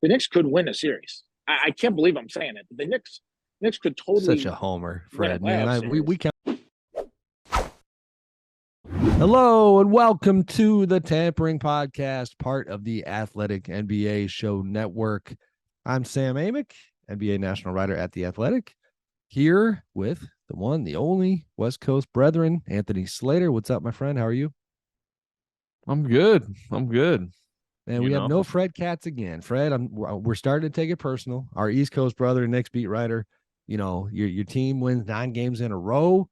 the Knicks could win a series. I can't believe I'm saying it, but the Knicks could totally such a homer, win a Fred. playoff Man, series. we can. Hello and welcome to the Tampering Podcast, part of the Athletic NBA Show Network. I'm Sam Amick, NBA national writer at The Athletic, here with the one, the only West Coast brethren, Anthony Slater. What's up, my friend? How are you? I'm good. And we have no Fred Katz again. Fred, we're starting to take it personal. Our East Coast brother, Knicks beat writer. You know, your team wins 9 games in a row,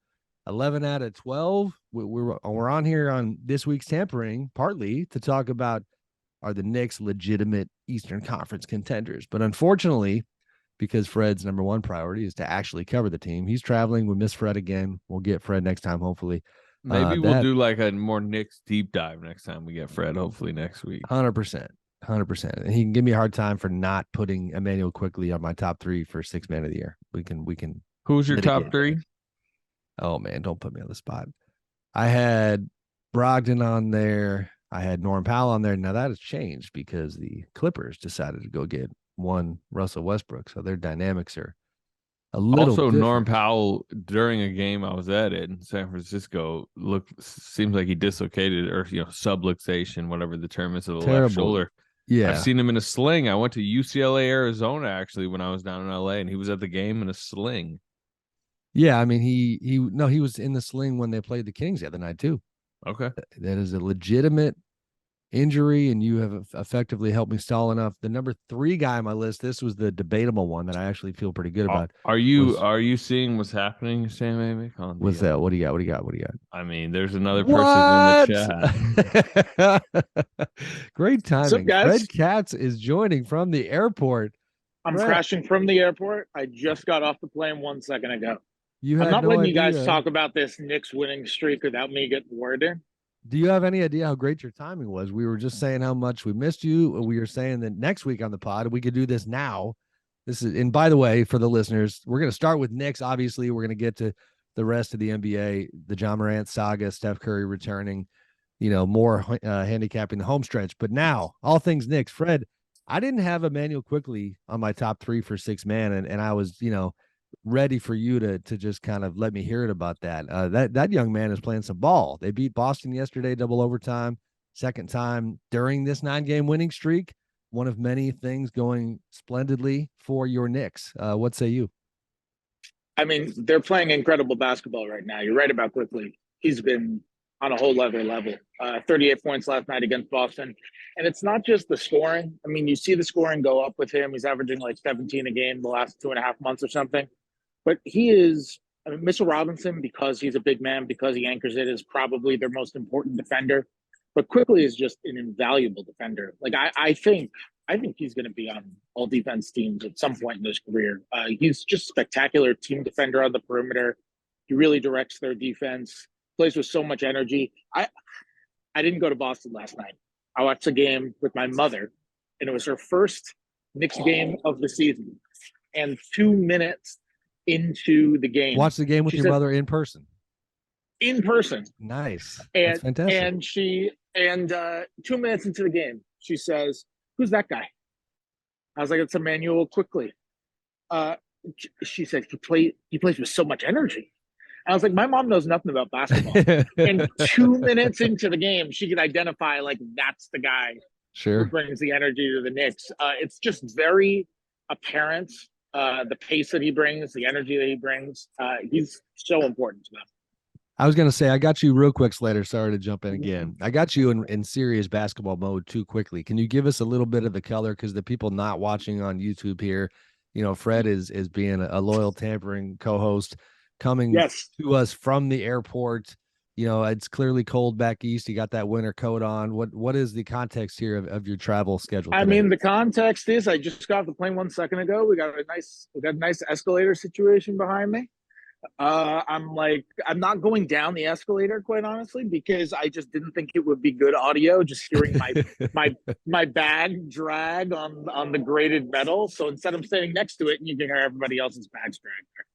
11 out of 12. We're on here on this week's Tampering, partly to talk about, are the Knicks legitimate Eastern Conference contenders? But unfortunately, because Fred's number one priority is to actually cover the team, he's traveling. We miss Fred again. We'll get Fred next time, hopefully. Maybe we'll do like a more Knicks deep dive next time we get Fred, hopefully next week. 100%. And he can give me a hard time for not putting Emmanuel Quickly on my top 3 for 6 man of the year. We can. Who's your top 3? Oh man, don't put me on the spot. I had Brogdon on there. I had Norm Powell on there. Now that has changed because the Clippers decided to go get one Russell Westbrook. So their dynamics are a little also different. Norm Powell, during a game I was at in San Francisco, seems like he dislocated or subluxation, whatever the term is, of the left shoulder. Yeah, I've seen him in a sling. I went to UCLA, Arizona, actually, when I was down in LA, and he was at the game in a sling. Yeah, I mean he was in the sling when they played the Kings the other night too. Okay, that is a legitimate injury, and you have effectively helped me stall enough. The number 3 guy on my list, this was the debatable one that I actually feel pretty good about. Are you seeing what's happening, Sam Amick? What's that? What do you got? I mean, there's another person in the chat. Great timing. What's up, guys? Fred Katz is joining from the airport. I'm crashing from the airport. I just got off the plane 1 second ago. I'm not letting you guys talk about this Knicks winning streak without me getting word in. Do you have any idea how great your timing was? We were just saying how much we missed you. We were saying that next week on the pod, we could do this now. And by the way, for the listeners, we're going to start with Knicks. Obviously, we're going to get to the rest of the NBA, the Ja Morant saga, Steph Curry returning, more handicapping the home stretch. But now, all things Knicks. Fred, I didn't have Emmanuel Quickly on my top 3 for 6 man, and I was, ready for you to just kind of let me hear it about that. That young man is playing some ball. They beat Boston yesterday, double overtime, second time during this 9-game winning streak. One of many things going splendidly for your Knicks. What say you? I mean, they're playing incredible basketball right now. You're right about Quickly. He's been on a whole other level. 38 points last night against Boston. And it's not just the scoring. I mean, you see the scoring go up with him. He's averaging like 17 a game the last 2.5 months or something. But he is, Mitchell Robinson, because he's a big man, because he anchors it, is probably their most important defender. But Quickly is just an invaluable defender. Like I think he's going to be on all defense teams at some point in his career. He's just a spectacular team defender on the perimeter. He really directs their defense. Plays with so much energy. I didn't go to Boston last night. I watched a game with my mother, and it was her first Knicks game of the season. And 2 minutes into the game, watch the game with your mother in person. Nice. That's fantastic. And 2 minutes into the game, she says, "Who's that guy?" I was like, "It's Emmanuel Quickly." She said, he plays with so much energy. I was like, my mom knows nothing about basketball. And 2 minutes into the game, she could identify, like, that's the guy who brings the energy to the Knicks. It's just very apparent, the pace that he brings, the energy that he brings. He's so important to them. I was going to say, I got you real quick, Slater. Sorry to jump in again. I got you in serious basketball mode too quickly. Can you give us a little bit of the color? Because the people not watching on YouTube here, Fred is being a loyal Tampering co-host, coming to us from the airport. It's clearly cold back east. You got that winter coat on. What is the context here of your travel schedule today? I mean, the context is I just got off the plane 1 second ago. We got a nice escalator situation behind me. I'm not going down the escalator, quite honestly, because I just didn't think it would be good audio just hearing my bag drag on the graded metal. So instead I'm standing next to it and you can hear everybody else's bags drag there.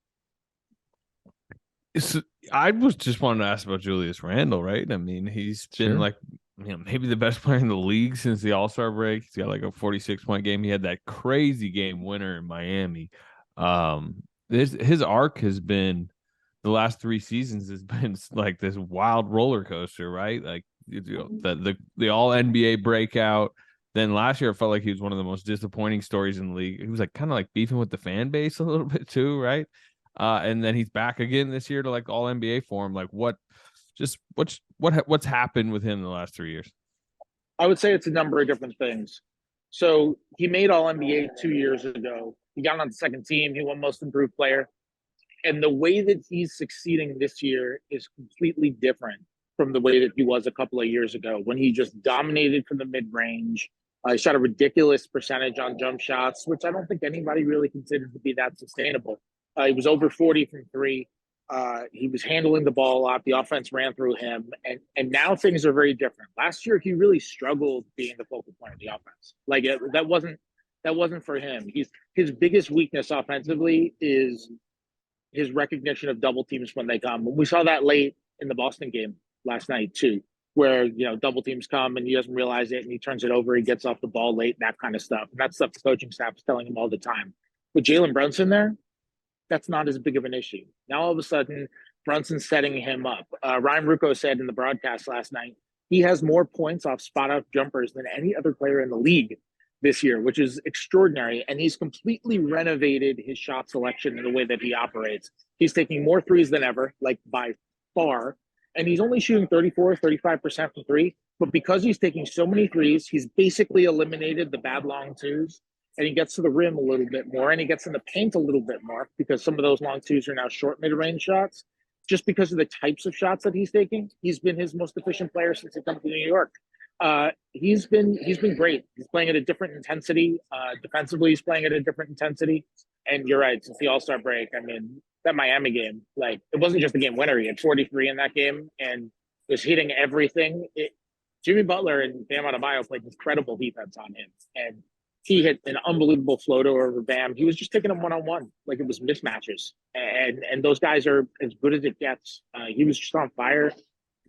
I was just wanting to ask about Julius Randle, right? I mean, he's been like maybe the best player in the league since the All-Star break. He's got like a 46-point game. He had that crazy game winner in Miami. His arc has been the last 3 seasons has been like this wild roller coaster, right? Like the all NBA breakout. Then last year, it felt like he was one of the most disappointing stories in the league. He was like kind of like beefing with the fan base a little bit too, right? And then he's back again this year to like all NBA form. Like what's happened with him in the last 3 years? I would say it's a number of different things. So he made All NBA 2 years ago. He got on the second team. He won Most Improved Player. And the way that he's succeeding this year is completely different from the way that he was a couple of years ago when he just dominated from the mid range. He shot a ridiculous percentage on jump shots, which I don't think anybody really considered to be that sustainable. He was over 40 from three. He was handling the ball a lot. The offense ran through him, and now things are very different. Last year, he really struggled being the focal point of the offense. Like that wasn't for him. His biggest weakness offensively is his recognition of double teams when they come. We saw that late in the Boston game last night too, where double teams come and he doesn't realize it and he turns it over. He gets off the ball late, that kind of stuff. And that's stuff the coaching staff is telling him all the time. With Jalen Brunson there, that's not as big of an issue. Now all of a sudden, Brunson's setting him up. Ryan Rucco said in the broadcast last night, he has more points off spot-up jumpers than any other player in the league this year, which is extraordinary. And he's completely renovated his shot selection in the way that he operates. He's taking more threes than ever, like by far. And he's only shooting 35% from three. But because he's taking so many threes, he's basically eliminated the bad long twos. And he gets to the rim a little bit more, and he gets in the paint a little bit more because some of those long twos are now short mid-range shots. Just because of the types of shots that he's taking, he's been his most efficient player since he come to New York. He's been great. He's playing at a different intensity. Defensively, he's playing at a different intensity. And you're right, since the All-Star break, I mean, that Miami game, like it wasn't just the game winner. He had 43 in that game and was hitting everything. Jimmy Butler and Bam Adebayo played incredible defense on him, and he hit an unbelievable floater over Bam. He was just taking him one-on-one, like it was mismatches. And those guys are as good as it gets. He was just on fire,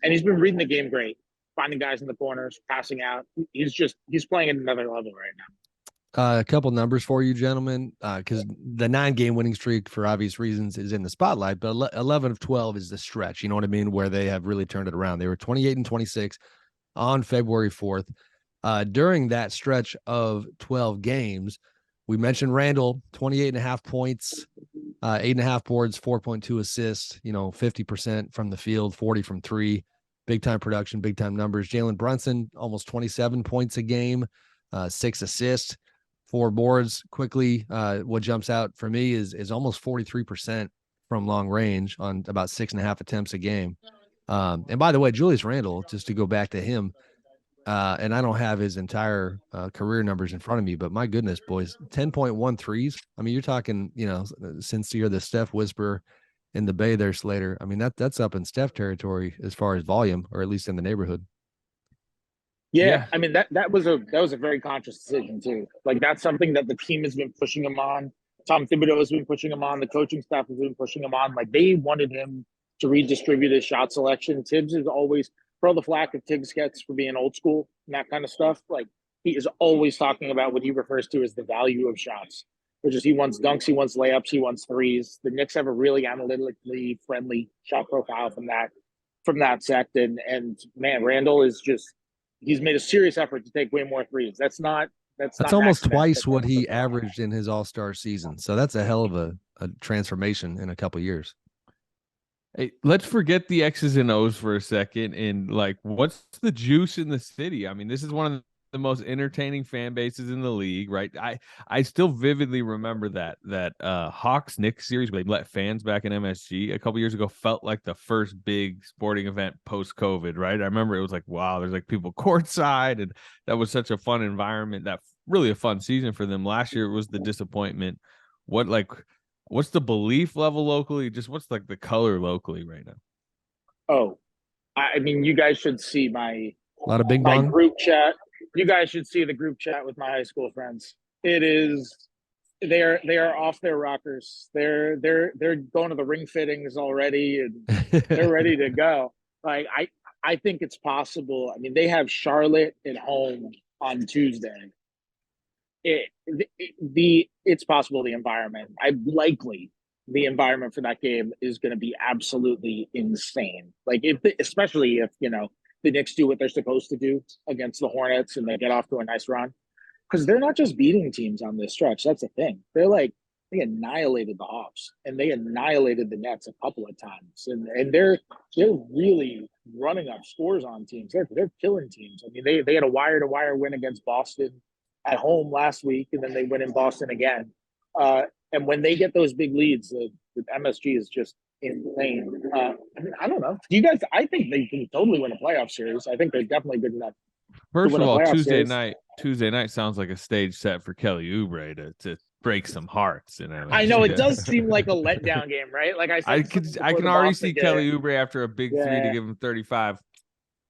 and he's been reading the game great, finding guys in the corners, passing out. He's playing at another level right now. A couple numbers for you, gentlemen, because the 9-game winning streak, for obvious reasons, is in the spotlight, but 11 of 12 is the stretch. You know what I mean? Where they have really turned it around. They were 28-26 on February 4th. During that stretch of 12 games, we mentioned Randall, 28.5 points, 8.5 boards, 4.2 assists, 50% from the field, 40 from three, big time production, big time numbers. Jalen Brunson, almost 27 points a game, 6 assists, 4 boards. Quickly, what jumps out for me is almost 43% from long range on about 6.5 attempts a game. And by the way, Julius Randle, just to go back to him, and I don't have his entire career numbers in front of me, but my goodness, boys, 10.1 threes. I mean, you're talking, since you're the Steph whisperer in the Bay there, Slater. I mean, that's up in Steph territory as far as volume, or at least in the neighborhood. Yeah. I mean, that was a very conscious decision too. Like that's something that the team has been pushing him on. Tom Thibodeau has been pushing him on. The coaching staff has been pushing him on. Like they wanted him to redistribute his shot selection. Tibbs is always, for all the flack that Tibbs gets for being old school and that kind of stuff, like he is always talking about what he refers to as the value of shots, which is he wants dunks, he wants layups, he wants threes. The Knicks have a really analytically friendly shot profile from that sect. And man, Randall is just, he's made a serious effort to take way more threes. That's Almost twice what he averaged in his All-Star season. So that's a hell of a transformation in a couple years. Hey, let's forget the X's and O's for a second. And like, what's the juice in the city? I mean, this is one of the most entertaining fan bases in the league, right? I still vividly remember that Hawks Knicks series where they let fans back in MSG a couple years ago felt like the first big sporting event post COVID, right? I remember it was like, wow, there's like people courtside, and that was such a fun environment. That really a fun season for them. Last year it was the disappointment. What's the belief level locally? Just what's like the color locally right now? Oh, I mean, you guys should see my group chat. You guys should see the group chat with my high school friends. It is, they are off their rockers. They're going to the ring fittings already, and they're ready to go. Like I think it's possible. I mean, they have Charlotte at home on Tuesday. It's possible the environment. The environment for that game is going to be absolutely insane. Like, especially if the Knicks do what they're supposed to do against the Hornets and they get off to a nice run, because they're not just beating teams on this stretch. That's the thing. They annihilated the Hawks and they annihilated the Nets a couple of times, and they're really running up scores on teams. They're killing teams. I mean, they had a wire to wire win against Boston at home last week, and then they win in Boston again. And when they get those big leads, the MSG is just insane. I mean, I don't know. Do you guys? I think they can totally win a playoff series. I think they're definitely good enough. First of all, Tuesday series. night sounds like a stage set for Kelly Oubre to break some hearts. I know it does seem like a letdown game, right? Like I can already see Kelly Oubre after a big three to give him 35,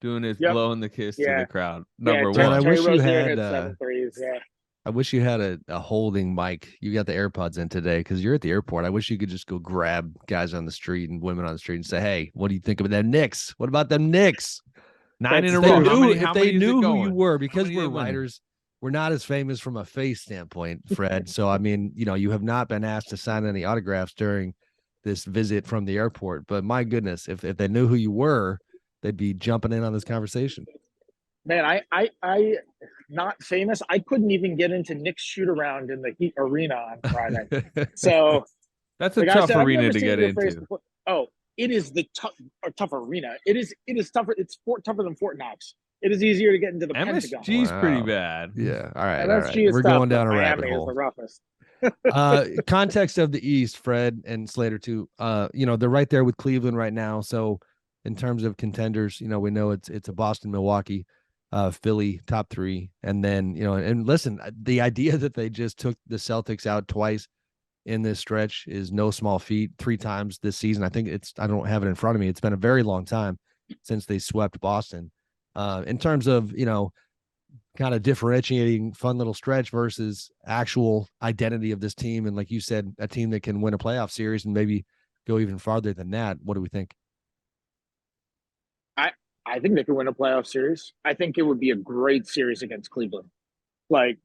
doing his blowing the kiss to the crowd. Number one. I wish you had. 7 threes, I wish you had a holding mic. You got the AirPods in today because you're at the airport. I wish you could just go grab guys on the street and women on the street and say, "Hey, what do you think about them Knicks? What about them Knicks?" 9 in a row. If they knew who you were, because we're writers, we're not as famous from a face standpoint, Fred. So I mean, you have not been asked to sign any autographs during this visit from the airport. But my goodness, if they knew who you were, they'd be jumping in on this conversation. Man, I not famous. I couldn't even get into Knicks shoot around in the Heat Arena on Friday. So that's a tough arena to get into. Oh, it is the tough arena. It is tougher. It's tougher than Fort Knox. It is easier to get into the Pentagon. MSG's pretty bad. Yeah. All right. MSG We're tough, going down a rabbit Miami hole. is the roughest. Context of the East, Fred and Slater too. They're right there with Cleveland right now. So in terms of contenders, we know it's a Boston, Milwaukee, Philly top 3, and then and listen, the idea that they just took the Celtics out twice in this stretch is no small feat. 3 times this season. I think I don't have it in front of me. It's been a very long time since they swept Boston. In terms of kind of differentiating fun little stretch versus actual identity of this team, and like you said, a team that can win a playoff series and maybe go even farther than that. What do we think? I think they could win a playoff series. I think it would be a great series against Cleveland. Like,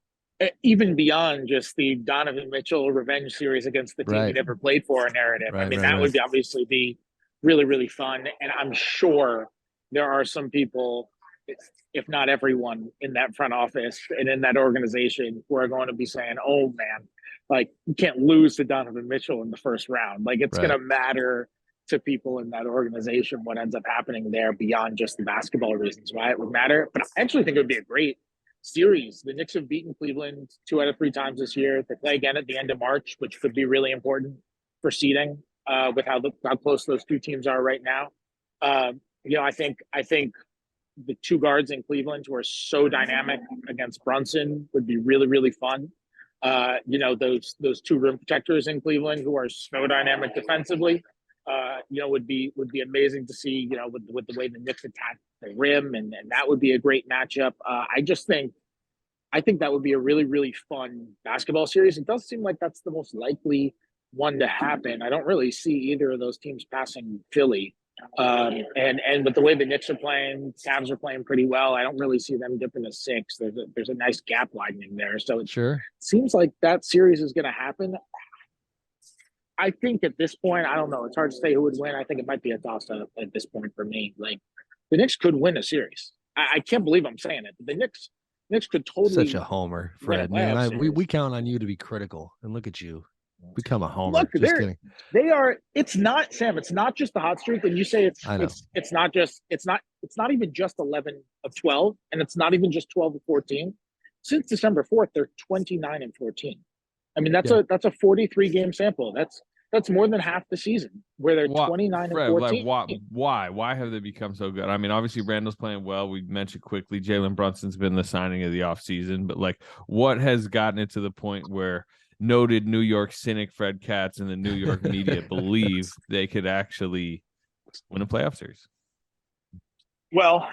even beyond just the Donovan Mitchell revenge series against the team he never played for narrative. I mean, that would obviously be really, really fun. And I'm sure there are some people, if not everyone, in that front office and in that organization who are going to be saying, oh, man, like, you can't lose to Donovan Mitchell in the first round. Like, it's going to matter to people in that organization what ends up happening there beyond just the basketball reasons why it would matter. But I actually think it would be a great series. The Knicks have beaten Cleveland 2 out of 3 times this year. They play again at the end of March, which could be really important for seeding with how close those 2 teams are right now. I think the 2 guards in Cleveland who are so dynamic against Brunson would be really, really fun. Those 2 rim protectors in Cleveland who are so dynamic defensively, would be amazing to see, with the way the Knicks attack the rim, and that would be a great matchup. I think that would be a really, really fun basketball series. It does seem like that's the most likely one to happen. I don't really see either of those teams passing Philly. And with the way the Knicks are playing, Cavs are playing pretty well. I don't really see them dipping to 6. There's a nice gap widening there. So it seems like that series is going to happen. I think at this point, I don't know. It's hard to say who would win. I think it might be a toss-up at this point for me. Like, the Knicks could win a series. I can't believe I'm saying it. But the Knicks could totally. Such a homer, Fred. Man, we count on you to be critical, and look at you, become a homer. Look, just kidding. They are. It's not, Sam. It's not just the hot streak. And you say it's not even just 11 of 12, and it's not even just 12 of 14. Since December 4th, they're 29 and 14. I mean, that's a 43 game sample. That's more than half the season where they're 29 and 14. Like, why have they become so good? I mean, obviously Randall's playing well. We mentioned quickly Jalen Brunson's been the signing of the offseason, but like, what has gotten it to the point where noted New York cynic Fred Katz and the New York media believe they could actually win a playoff series? Well,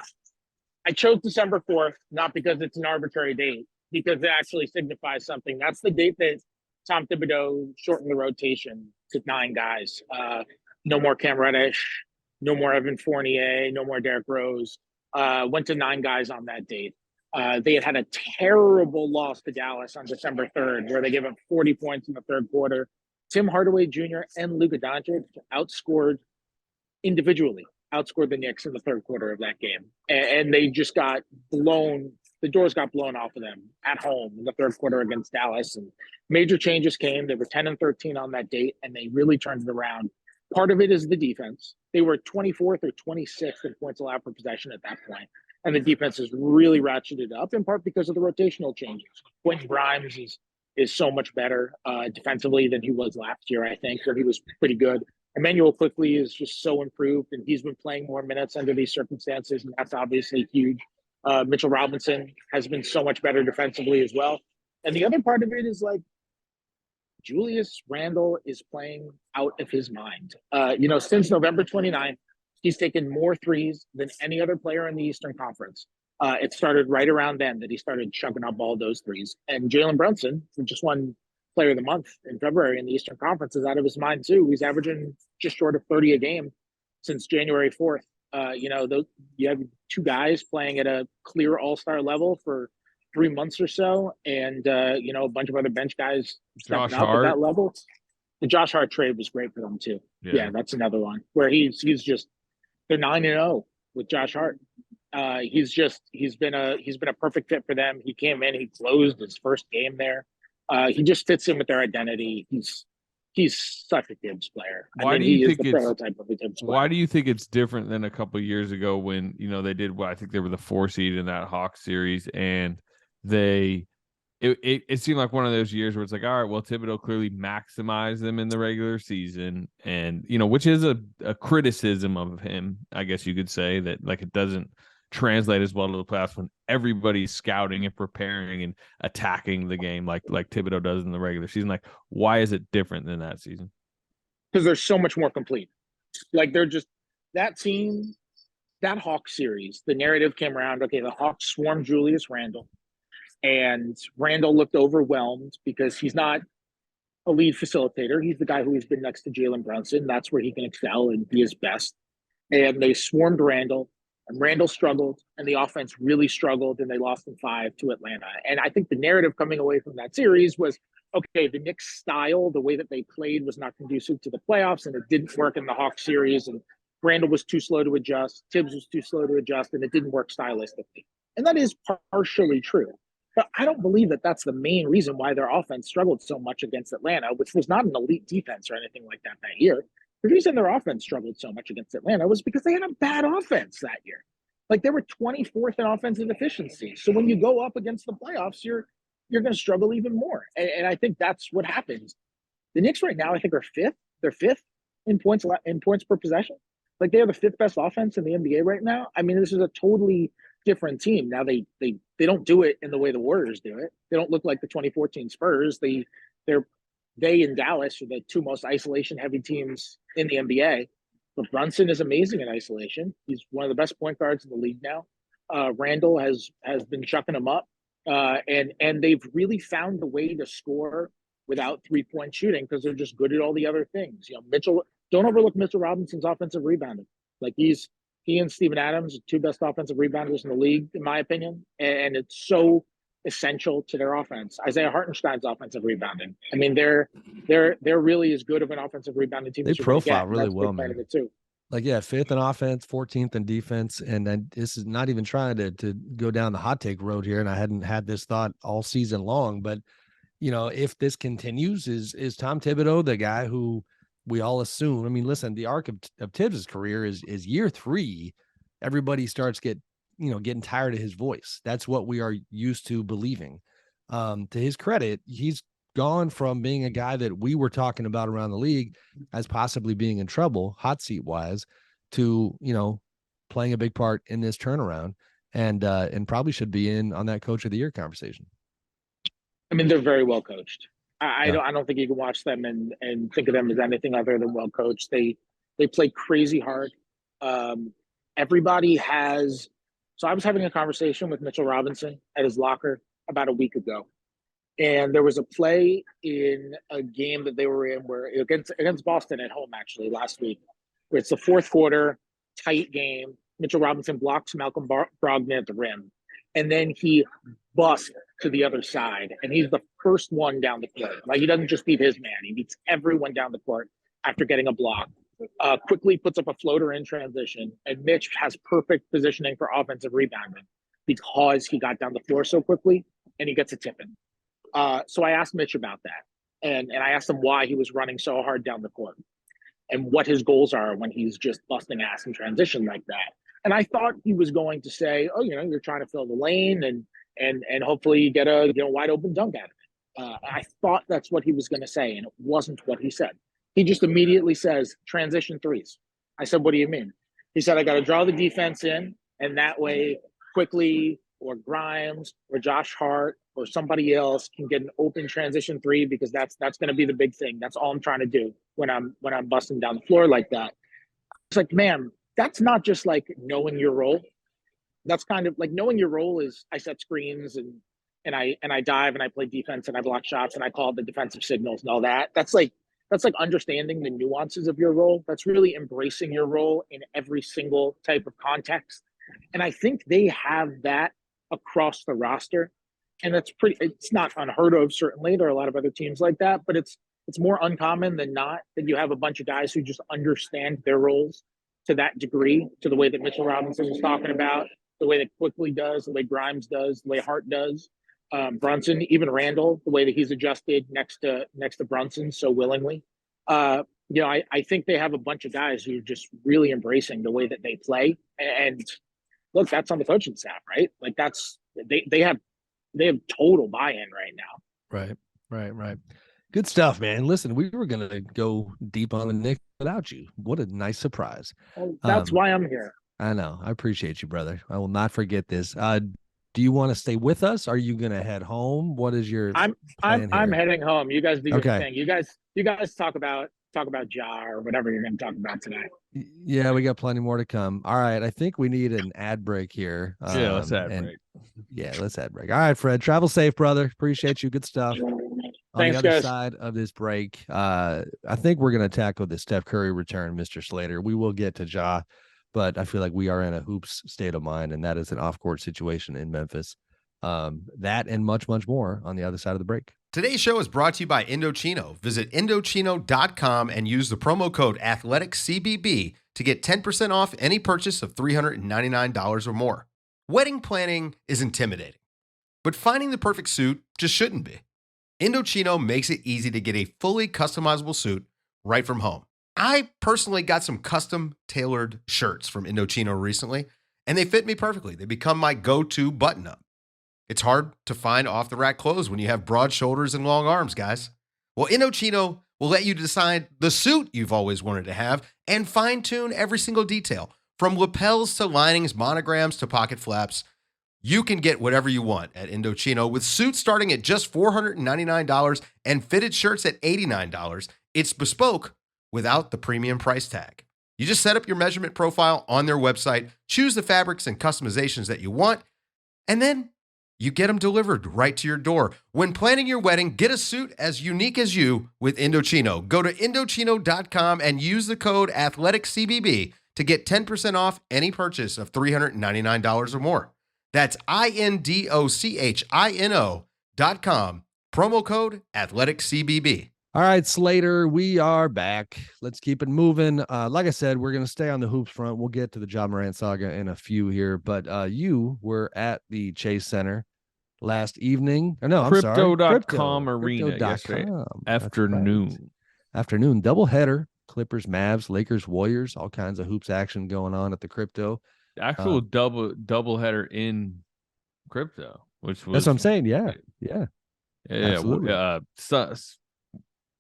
I chose December 4th, not because it's an arbitrary date, because it actually signifies something. That's the date that Tom Thibodeau shortened the rotation to 9 guys. No more Cam Reddish, no more Evan Fournier, no more Derrick Rose. Went to 9 guys on that date. They had a terrible loss to Dallas on December 3rd, where they gave up 40 points in the third quarter. Tim Hardaway Jr. and Luka Doncic outscored the Knicks in the third quarter of that game. And they just got blown. The doors got blown off of them at home in the third quarter against Dallas. And major changes came. They were 10-13 on that date, and they really turned it around. Part of it is the defense. They were 24th or 26th in points allowed per possession at that point. And the defense has really ratcheted up, in part because of the rotational changes. Quentin Grimes is so much better defensively than he was last year, I think, where he was pretty good. Emmanuel quickly is just so improved, and he's been playing more minutes under these circumstances, and that's obviously huge. Mitchell Robinson has been so much better defensively as well. And the other part of it is like Julius Randle is playing out of his mind. Since November 29th, he's taken more threes than any other player in the Eastern Conference. It started right around then that he started chucking up all those threes. And Jalen Brunson, who just won Player of the Month in February in the Eastern Conference, is out of his mind too. He's averaging just short of 30 a game since January 4th. You have 2 guys playing at a clear all-star level for 3 months or so, and a bunch of other bench guys stepping up at that level. The Josh Hart trade was great for them too. Yeah, that's another one where he's just, they're 9-0 with Josh Hart. He's been a perfect fit for them. He came in, he closed his first game there. He just fits in with their identity. He's such a Tibbs player. Why do you think it's different than a couple of years ago when they did what I think they were the 4 seed in that Hawks series, and it seemed like one of those years where it's like, all right, well, Thibodeau clearly maximized them in the regular season, and which is a criticism of him, I guess you could say, that like it doesn't translate as well to the playoffs when everybody's scouting and preparing and attacking the game like Thibodeau does in the regular season. Like, why is it different than that season? Because they're so much more complete. Like, they're just that team, that Hawks series. The narrative came around. Okay, the Hawks swarmed Julius Randle, and Randle looked overwhelmed because he's not a lead facilitator. He's the guy who has been next to Jalen Brunson. That's where he can excel and be his best. And they swarmed Randle. And Randle struggled, and the offense really struggled, and they lost in 5 to Atlanta. And I think the narrative coming away from that series was, okay, the Knicks' style, the way that they played, was not conducive to the playoffs, and it didn't work in the Hawks series. And Randle was too slow to adjust, Tibbs was too slow to adjust, and it didn't work stylistically. And that is partially true. But I don't believe that that's the main reason why their offense struggled so much against Atlanta, which was not an elite defense or anything like that year. The reason their offense struggled so much against Atlanta was because they had a bad offense that year. Like, they were 24th in offensive efficiency. So when you go up against the playoffs, you're going to struggle even more. And I think that's what happens. The Knicks right now, I think, are 5th. They're 5th in points per possession. Like, they are the 5th best offense in the NBA right now. I mean, this is a totally different team. Now, they don't do it in the way the Warriors do it. They don't look like the 2014 Spurs. They and Dallas are the 2 most isolation-heavy teams in the NBA. But Brunson is amazing in isolation. He's one of the best point guards in the league now. Randle has been chucking him up. And they've really found the way to score without 3-point shooting because they're just good at all the other things. Don't overlook Mitchell Robinson's offensive rebounding. Like, he and Steven Adams are 2 best offensive rebounders in the league, in my opinion. And it's so essential to their offense. Isaiah Hartenstein's offensive rebounding. I mean, they're really as good of an offensive rebounding team. They as you profile get. really That's well, part man. of it too. Like, yeah, 5th in offense, 14th in defense. And then this is not even trying to go down the hot take road here. And I hadn't had this thought all season long, but if this continues, is Tom Thibodeau the guy who we all assume? I mean, listen, the arc of Tibbs' career is year 3. Everybody starts getting tired of his voice. That's what we are used to believing. To his credit, he's gone from being a guy that we were talking about around the league as possibly being in trouble, hot seat wise, to, playing a big part in this turnaround and probably should be in on that coach of the year conversation. I mean, they're very well coached. I don't think you can watch them and think of them as anything other than well coached. They play crazy hard. Everybody has. So I was having a conversation with Mitchell Robinson at his locker about a week ago. And there was a play in a game that they were in where against Boston at home, actually, last week, where it's the fourth quarter. tight game. Mitchell Robinson blocks Malcolm Brogdon at the rim, and then he busts to the other side, and he's the first one down the court. Like, he doesn't just beat his man; he beats everyone down the court after getting a block. Quickly puts up a floater in transition, and Mitch has perfect positioning for offensive rebounding because he got down the floor so quickly, and he gets a tip in. So I asked Mitch about that, and I asked him why he was running so hard down the court and what his goals are when he's just busting ass in transition like that. And I thought he was going to say, "Oh, you're trying to fill the lane and hopefully you get a wide open dunk out of it." I thought that's what he was going to say, and it wasn't what he said. He just immediately says transition threes. I said, "What do you mean?" He said, "I got to draw the defense in, and that way Quickly or Grimes or Josh Hart or somebody else can get an open transition three because that's going to be the big thing. That's all I'm trying to do when I'm busting down the floor like that." It's like, man, that's not just like knowing your role. That's kind of like knowing your role is I set screens and I dive and I play defense and I block shots and I call the defensive signals and all that. That's like understanding the nuances of your role. That's really embracing your role in every single type of context. And I think they have that across the roster. And it's not unheard of, certainly. There are a lot of other teams like that, but it's more uncommon than not that you have a bunch of guys who just understand their roles to that degree, to the way that Mitchell Robinson was talking about, the way that Quickly does, the way Grimes does, the way Hart does, Brunson, even Randall, the way that he's adjusted next to Brunson so willingly. I think they have a bunch of guys who are just really embracing the way that they play. And look, that's on the coaching staff, right? Like they have total buy-in right now. Right. Good stuff, man. Listen, we were going to go deep on the Knicks without you. What a nice surprise. Well, that's why I'm here. I know. I appreciate you, brother. I will not forget this. Do you want to stay with us? Are you going to head home? What is your I'm heading home. You guys do your thing. You guys talk about Ja or whatever you're going to talk about today. Yeah, we got plenty more to come. All right. I think we need an ad break here. Let's ad break. Yeah, let's ad break. All right, Fred. Travel safe, brother. Appreciate you. Good stuff. Thanks, on the other guys. side of this break, I think we're going to tackle the Steph Curry return, Mr. Slater. We will get to Ja, but I feel like we are in a hoops state of mind, and that is an off-court situation in Memphis. That and much, much more on the other side of the break. Today's show is brought to you by Indochino. Visit Indochino.com and use the promo code AthleticCBB to get 10% off any purchase of $399 or more. Wedding planning is intimidating, but finding the perfect suit just shouldn't be. Indochino makes it easy to get a fully customizable suit right from home. I personally got some custom tailored shirts from Indochino recently, and they fit me perfectly. They become my go-to button-up. It's hard to find off-the-rack clothes when you have broad shoulders and long arms, guys. Well, Indochino will let you decide the suit you've always wanted to have and fine-tune every single detail. From lapels to linings, monograms to pocket flaps, you can get whatever you want at Indochino with suits starting at just $499 and fitted shirts at $89. It's bespoke without the premium price tag. You just set up your measurement profile on their website, choose the fabrics and customizations that you want, and then you get them delivered right to your door. When planning your wedding, get a suit as unique as you with Indochino. Go to Indochino.com and use the code AthleticCBB to get 10% off any purchase of $399 or more. That's INDOCHINO.com. Promo code AthleticCBB. All right, Slater, we are back. Let's keep it moving. Like I said, we're going to stay on the hoops front. We'll get to the Ja Morant saga in a few here, but you were at the Chase Center last evening. Or no, Crypto.com arena yesterday afternoon. Afternoon, doubleheader. Clippers, Mavs, Lakers, Warriors, all kinds of hoops action going on at the Crypto. Actual double header in Crypto, which was that's what I'm saying. Yeah.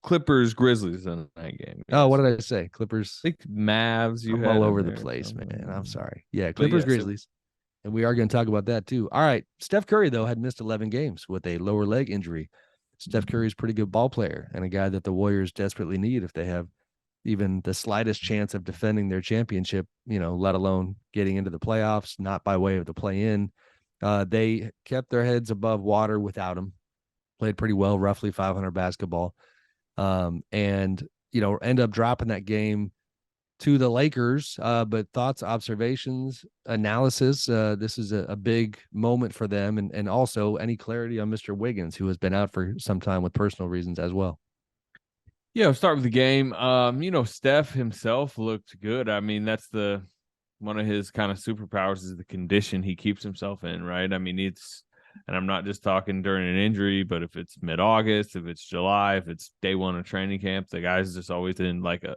Clippers, Grizzlies in that game. Oh, what did I say? Clippers. I think Mavs. I'm all over the place, man. I'm sorry. Yeah, Clippers, Grizzlies. And we are going to talk about that too. All right. Steph Curry, though, had missed 11 games with a lower leg injury. Steph Curry is a pretty good ball player and a guy that the Warriors desperately need if they have even the slightest chance of defending their championship, let alone getting into the playoffs, not by way of the play-in. They kept their heads above water without him, played pretty well, roughly 500 basketball, and, end up dropping that game to the Lakers. But thoughts, observations, analysis. This is a big moment for them, and also any clarity on Mr. Wiggins, who has been out for some time with personal reasons as well. Yeah, we'll start with the game. Steph himself looked good. I mean, that's one of his kind of superpowers is the condition he keeps himself in, right? I mean, and I'm not just talking during an injury, but if it's mid-August, if it's July, if it's day one of training camp, the guy's just always in like a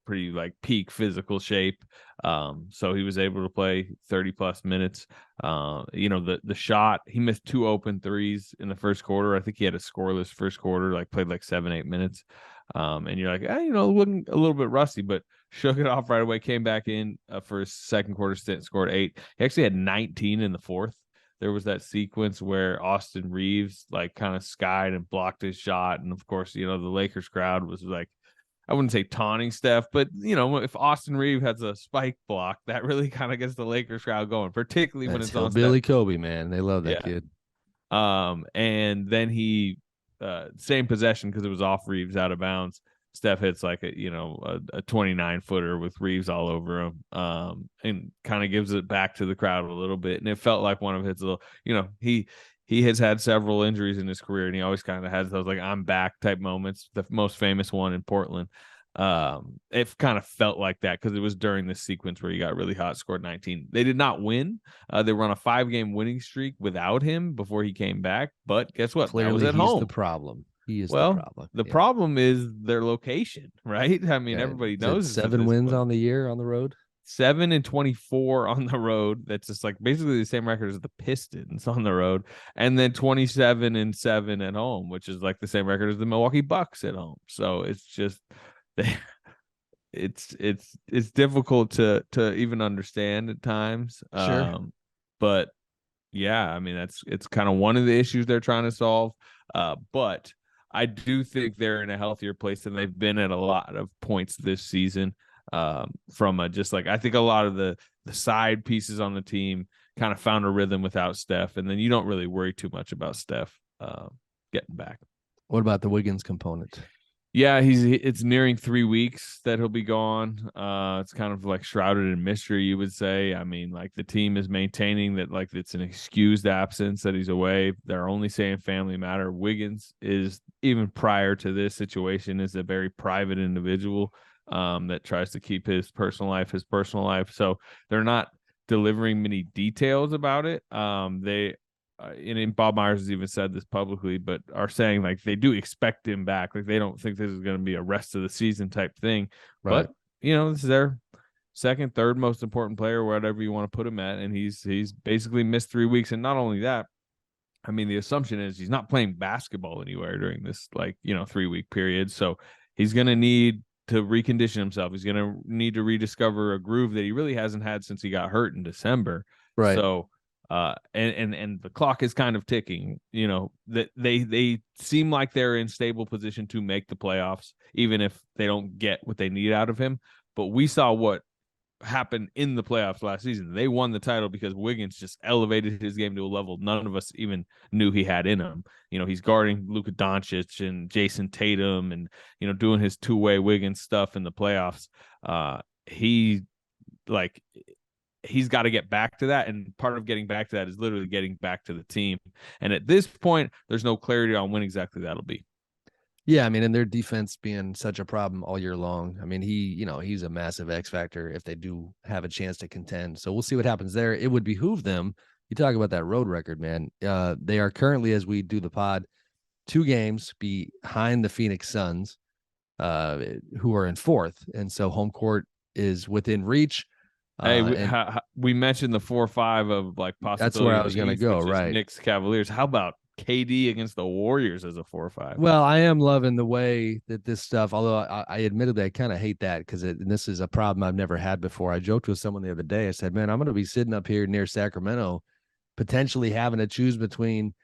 pretty like peak physical shape. So he was able to play 30 plus minutes. The shot, he missed 2 open threes in the first quarter. I think he had a scoreless first quarter, like played like 7-8 minutes. And you're like, looking a little bit rusty, but shook it off right away, came back in for his second quarter stint, scored 8. He actually had 19 in the fourth. There was that sequence where Austin Reeves like kind of skied and blocked his shot. And of course, the Lakers crowd was like, I wouldn't say taunting Steph, but if Austin Reeves has a spike block, that really kind of gets the Lakers crowd going, particularly when it's on Billy Kobe, man. They love that kid. And then he same possession because it was off Reeves out of bounds. Steph hits like a 29-footer with Reeves all over him, and kind of gives it back to the crowd a little bit. And it felt like one of his little, he has had several injuries in his career, and he always kind of has those like I'm back type moments. The most famous one in Portland. It kind of felt like that because it was during this sequence where he got really hot, scored 19. They did not win. They were on a 5-game winning streak without him before he came back. But guess what? Clearly, that was at he's home. the problem. He is the problem. The problem is their location, right? I mean, everybody knows 7 wins on the year on the road. 7-24 on the road. That's just like basically the same record as the Pistons on the road, and then 27-7 at home, which is like the same record as the Milwaukee Bucks at home. So it's just it's difficult to even understand at times. Sure. But yeah, I mean it's kind of one of the issues they're trying to solve. But I do think they're in a healthier place than they've been at a lot of points this season. From I think a lot of the side pieces on the team kind of found a rhythm without Steph, and then you don't really worry too much about Steph getting back. What about the Wiggins component? Yeah, it's nearing 3 weeks that he'll be gone. It's kind of like shrouded in mystery, you would say. I mean, like the team is maintaining that like it's an excused absence, that he's away. They're only saying family matter. Wiggins is, even prior to this situation, is a very private individual that tries to keep his personal life. So they're not delivering many details about it. And Bob Myers has even said this publicly, but are saying like they do expect him back. Like they don't think this is going to be a rest of the season type thing. Right. But this is their second, third most important player, whatever you want to put him at, and he's basically missed 3 weeks. And not only that, I mean, the assumption is he's not playing basketball anywhere during this 3-week period. So he's going to need to recondition himself. He's going to need to rediscover a groove that he really hasn't had since he got hurt in December. Right. So. And the clock is kind of ticking, that they seem like they're in stable position to make the playoffs, even if they don't get what they need out of him. But we saw what happened in the playoffs last season. They won the title because Wiggins just elevated his game to a level none of us even knew he had in him. He's guarding Luka Doncic and Jason Tatum and, doing his two-way Wiggins stuff in the playoffs. He's got to get back to that, and part of getting back to that is literally getting back to the team. And at this point, there's no clarity on when exactly that'll be. Yeah, I mean, and their defense being such a problem all year long. I mean, he's a massive X factor if they do have a chance to contend. So we'll see what happens there. It would behoove them. You talk about that road record, man. They are currently, as we do the pod, 2 games behind the Phoenix Suns, who are in 4th, and so home court is within reach. We mentioned the 4-5 of like possibility. That's where I was going to go, right? Knicks Cavaliers. How about KD against the Warriors as a 4-5? Well, I am loving the way that this stuff, although I admittedly I kind of hate that because this is a problem I've never had before. I joked with someone the other day. I said, man, I'm going to be sitting up here near Sacramento, potentially having to choose between,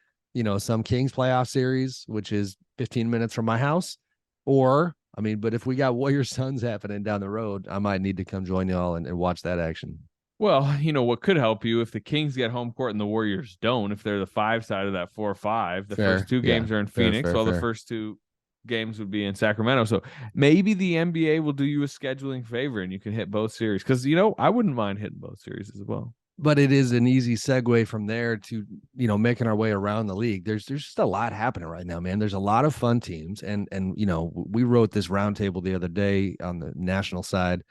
some Kings playoff series, which is 15 minutes from my house, or but if we got Warriors Suns happening down the road, I might need to come join y'all and watch that action. Well, what could help you if the Kings get home court and the Warriors don't, if they're the 5 side of that 4-5, the first 2 games are in Phoenix, the first 2 games would be in Sacramento. So maybe the NBA will do you a scheduling favor and you can hit both series. Because, I wouldn't mind hitting both series as well. But it is an easy segue from there to, making our way around the league. There's just a lot happening right now, man. There's a lot of fun teams. And we wrote this roundtable the other day on the national side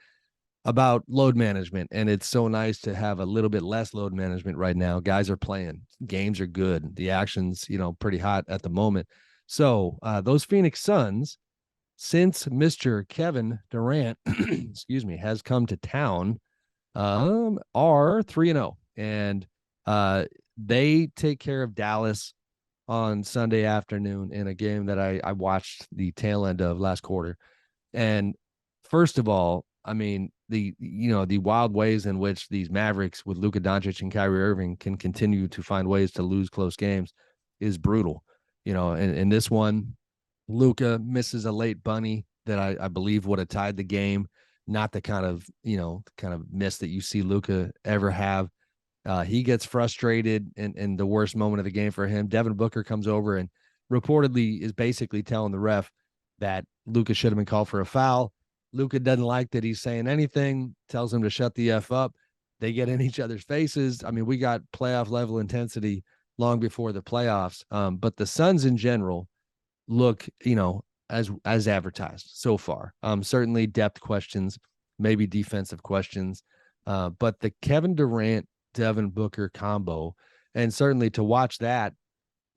about load management. And it's so nice to have a little bit less load management right now. Guys are playing. Games are good. The action's, pretty hot at the moment. So those Phoenix Suns, since Mr. Kevin Durant, excuse me, has come to town, are 3-0, and they take care of Dallas on Sunday afternoon in a game that I watched the tail end of last quarter. And first of all, I mean, the wild ways in which these Mavericks with Luka Doncic and Kyrie Irving can continue to find ways to lose close games is brutal. And this one, Luka misses a late bunny that I believe would have tied the game. Not the kind of miss that you see Luka ever have. He gets frustrated in the worst moment of the game for him. Devin Booker comes over and reportedly is basically telling the ref that Luka should have been called for a foul. Luka doesn't like that he's saying anything, tells him to shut the F up. They get in each other's faces. I mean, we got playoff level intensity long before the playoffs. But the Suns in general look, as advertised so far. Certainly depth questions, maybe defensive questions, but the Kevin Durant, Devin Booker combo, and certainly to watch that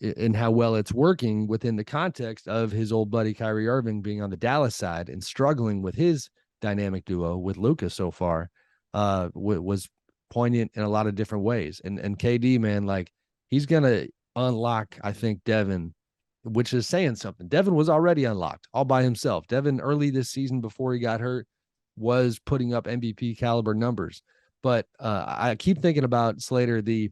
and how well it's working within the context of his old buddy Kyrie Irving being on the Dallas side and struggling with his dynamic duo with Luka so far, was poignant in a lot of different ways. And KD, man, like he's gonna unlock, I think, Devin, which is saying something. Devin was already unlocked all by himself. Devin early this season before he got hurt was putting up MVP caliber numbers. But I keep thinking about Slater, the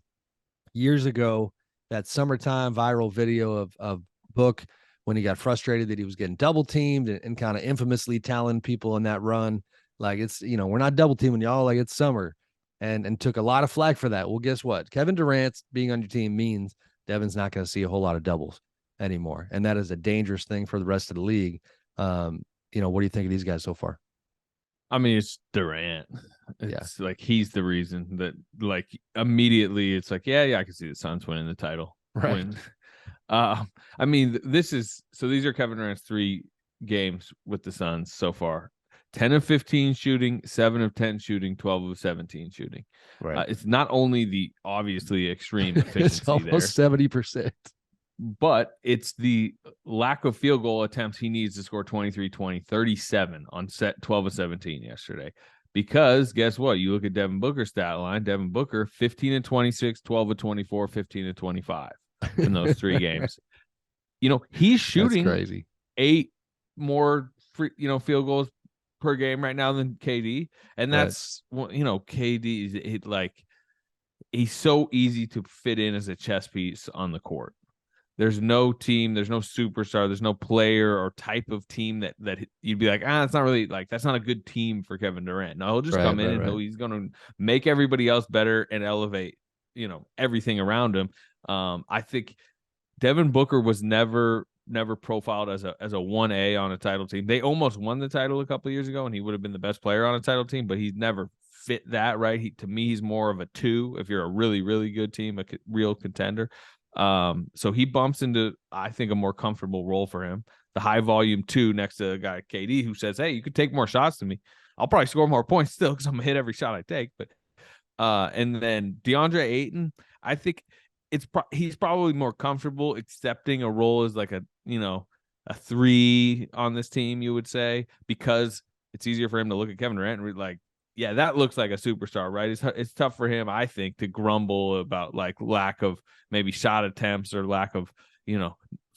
years ago, that summertime viral video of Book when he got frustrated that he was getting double teamed and kind of infamously telling people in that run, like, it's, we're not double teaming y'all, like it's summer, and took a lot of flack for that. Well, guess what? Kevin Durant being on your team means Devin's not going to see a whole lot of doubles anymore. And that is a dangerous thing for the rest of the league. What do you think of these guys so far? I mean, it's Durant. It's like he's the reason that, like, immediately it's like, yeah, I can see the Suns winning the title. Right. I mean, these are Kevin Durant's 3 games with the Suns so far. 10 of 15 shooting, 7 of 10 shooting, 12 of 17 shooting. Right. It's not only the obviously extreme efficiency it's almost there, 70%. but it's the lack of field goal attempts he needs to score 23, 20, 37 on set 12 of 17 yesterday. Because guess what? You look at Devin Booker's stat line. Devin Booker, 15 and 26, 12 of 24, 15 and 25 in those 3 games. He's shooting crazy 8 more field goals per game right now than KD. And that's, KD, he's so easy to fit in as a chess piece on the court. There's no team, there's no superstar, there's no player or type of team that you'd be like, it's not really, like, that's not a good team for Kevin Durant. No, he'll just come in and he's going to make everybody else better and elevate, everything around him. I think Devin Booker was never profiled as a 1A on a title team. They almost won the title a couple of years ago, and he would have been the best player on a title team, but he's never fit that right. To me, he's more of a 2 if you're a really, really good team, a real contender. So he bumps into, I think, a more comfortable role for him. The high volume 2 next to a guy KD who says, hey, you could take more shots than me. I'll probably score more points still because I'm gonna hit every shot I take. But and then DeAndre Ayton, I think he's probably more comfortable accepting a role as like a 3 on this team, you would say, because it's easier for him to look at Kevin Durant and be like, yeah, that looks like a superstar, right? It's tough for him, I think, to grumble about like lack of maybe shot attempts or lack of,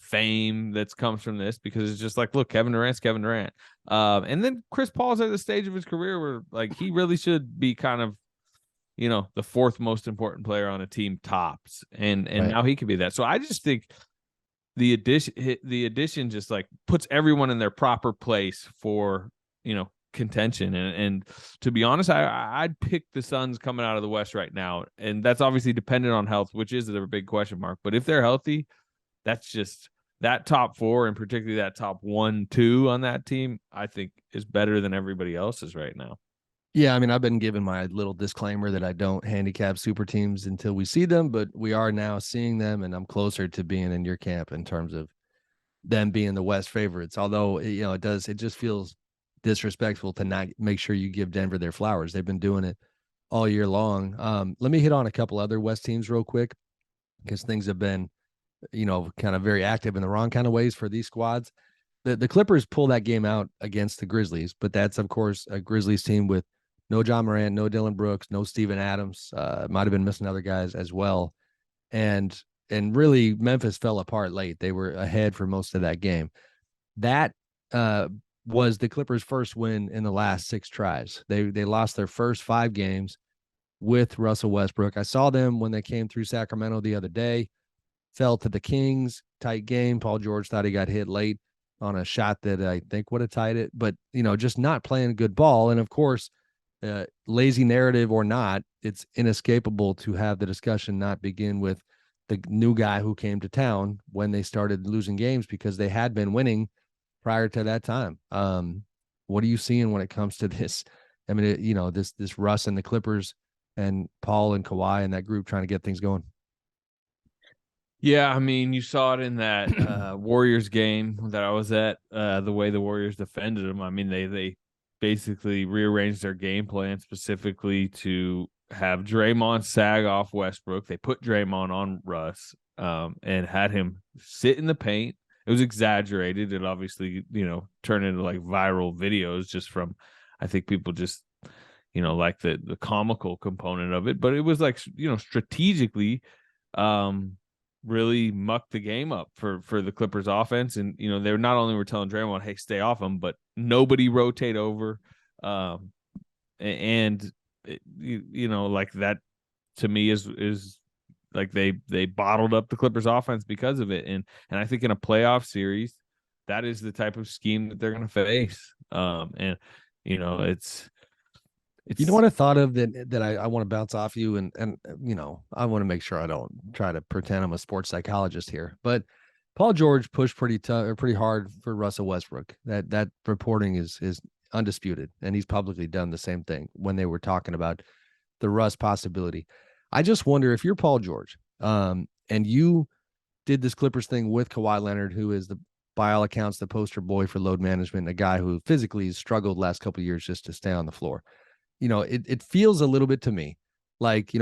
fame that comes from this, because it's just like, look, Kevin Durant's Kevin Durant. And then Chris Paul's at the stage of his career where like he really should be kind of, the 4th most important player on a team tops. And right. Now he could be that. So I just think the addition just like puts everyone in their proper place for, contention. And to be honest, I'd pick the Suns coming out of the West right now. And that's obviously dependent on health, which is a big question mark. But if they're healthy, that's just that top four, and particularly that top 1, 2 on that team, I think is better than everybody else's right now. Yeah, I mean, I've been given my little disclaimer that I don't handicap super teams until we see them, but we are now seeing them, and I'm closer to being in your camp in terms of them being the West favorites. Although, it just feels disrespectful to not make sure you give Denver their flowers. They've been doing it all year long. Let me hit on a couple other West teams real quick, because things have been, kind of very active in the wrong kind of ways for these squads. The Clippers pull that game out against the Grizzlies, but that's, of course, a Grizzlies team with no John Morant, no Dylan Brooks, no Steven Adams. Might have been missing other guys as well. And really, Memphis fell apart late. They were ahead for most of that game. That was the Clippers' first win in the last 6 tries. They lost their first 5 games with Russell Westbrook. I saw them when they came through Sacramento the other day. Fell to the Kings, tight game. Paul George thought he got hit late on a shot that I think would have tied it, but just not playing good ball. And of course, lazy narrative or not, it's inescapable to have the discussion not begin with the new guy who came to town when they started losing games, because they had been winning prior to that time. What are you seeing when it comes to this? I mean, this Russ and the Clippers and Paul and Kawhi and that group trying to get things going. Yeah, I mean, you saw it in that Warriors game that I was at, the way the Warriors defended them. I mean, they basically rearranged their game plan specifically to have Draymond sag off Westbrook. They put Draymond on Russ and had him sit in the paint. It was exaggerated. It obviously, turned into like viral videos just from, I think people just, like the comical component of it. But it was like, strategically really mucked the game up for the Clippers offense. And, they not only were telling Draymond, hey, stay off him, but nobody rotate over. And like that to me is like they bottled up the Clippers offense because of it. And I think in a playoff series, that is the type of scheme that they're going to face. And it's what I thought of that I want to bounce off you, and I want to make sure I don't try to pretend I'm a sports psychologist here, but Paul George pushed pretty hard for Russell Westbrook. That reporting is undisputed, and he's publicly done the same thing when they were talking about the Russ possibility. I just wonder if you're Paul George, and you did this Clippers thing with Kawhi Leonard, who is by all accounts the poster boy for load management, a guy who physically has struggled last couple of years just to stay on the floor. It feels a little bit to me like,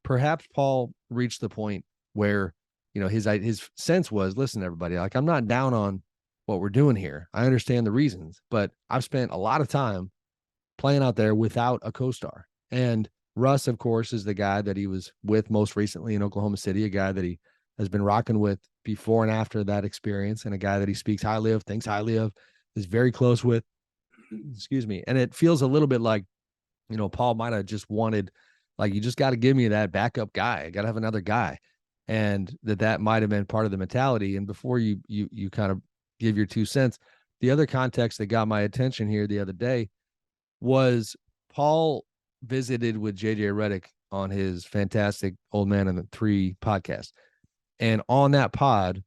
perhaps Paul reached the point where, his sense was, listen, everybody, like, I'm not down on what we're doing here. I understand the reasons, but I've spent a lot of time playing out there without a co-star. And Russ, of course, is the guy that he was with most recently in Oklahoma City, a guy that he has been rocking with before and after that experience, and a guy that he speaks highly of, thinks highly of, is very close with. Excuse me. And it feels a little bit like, Paul might have just wanted, like, you just got to give me that backup guy. I got to have another guy. And that might have been part of the mentality. And before you kind of give your 2 cents, the other context that got my attention here the other day was Paul visited with JJ Redick on his fantastic Old Man and the Three podcast. And on that pod,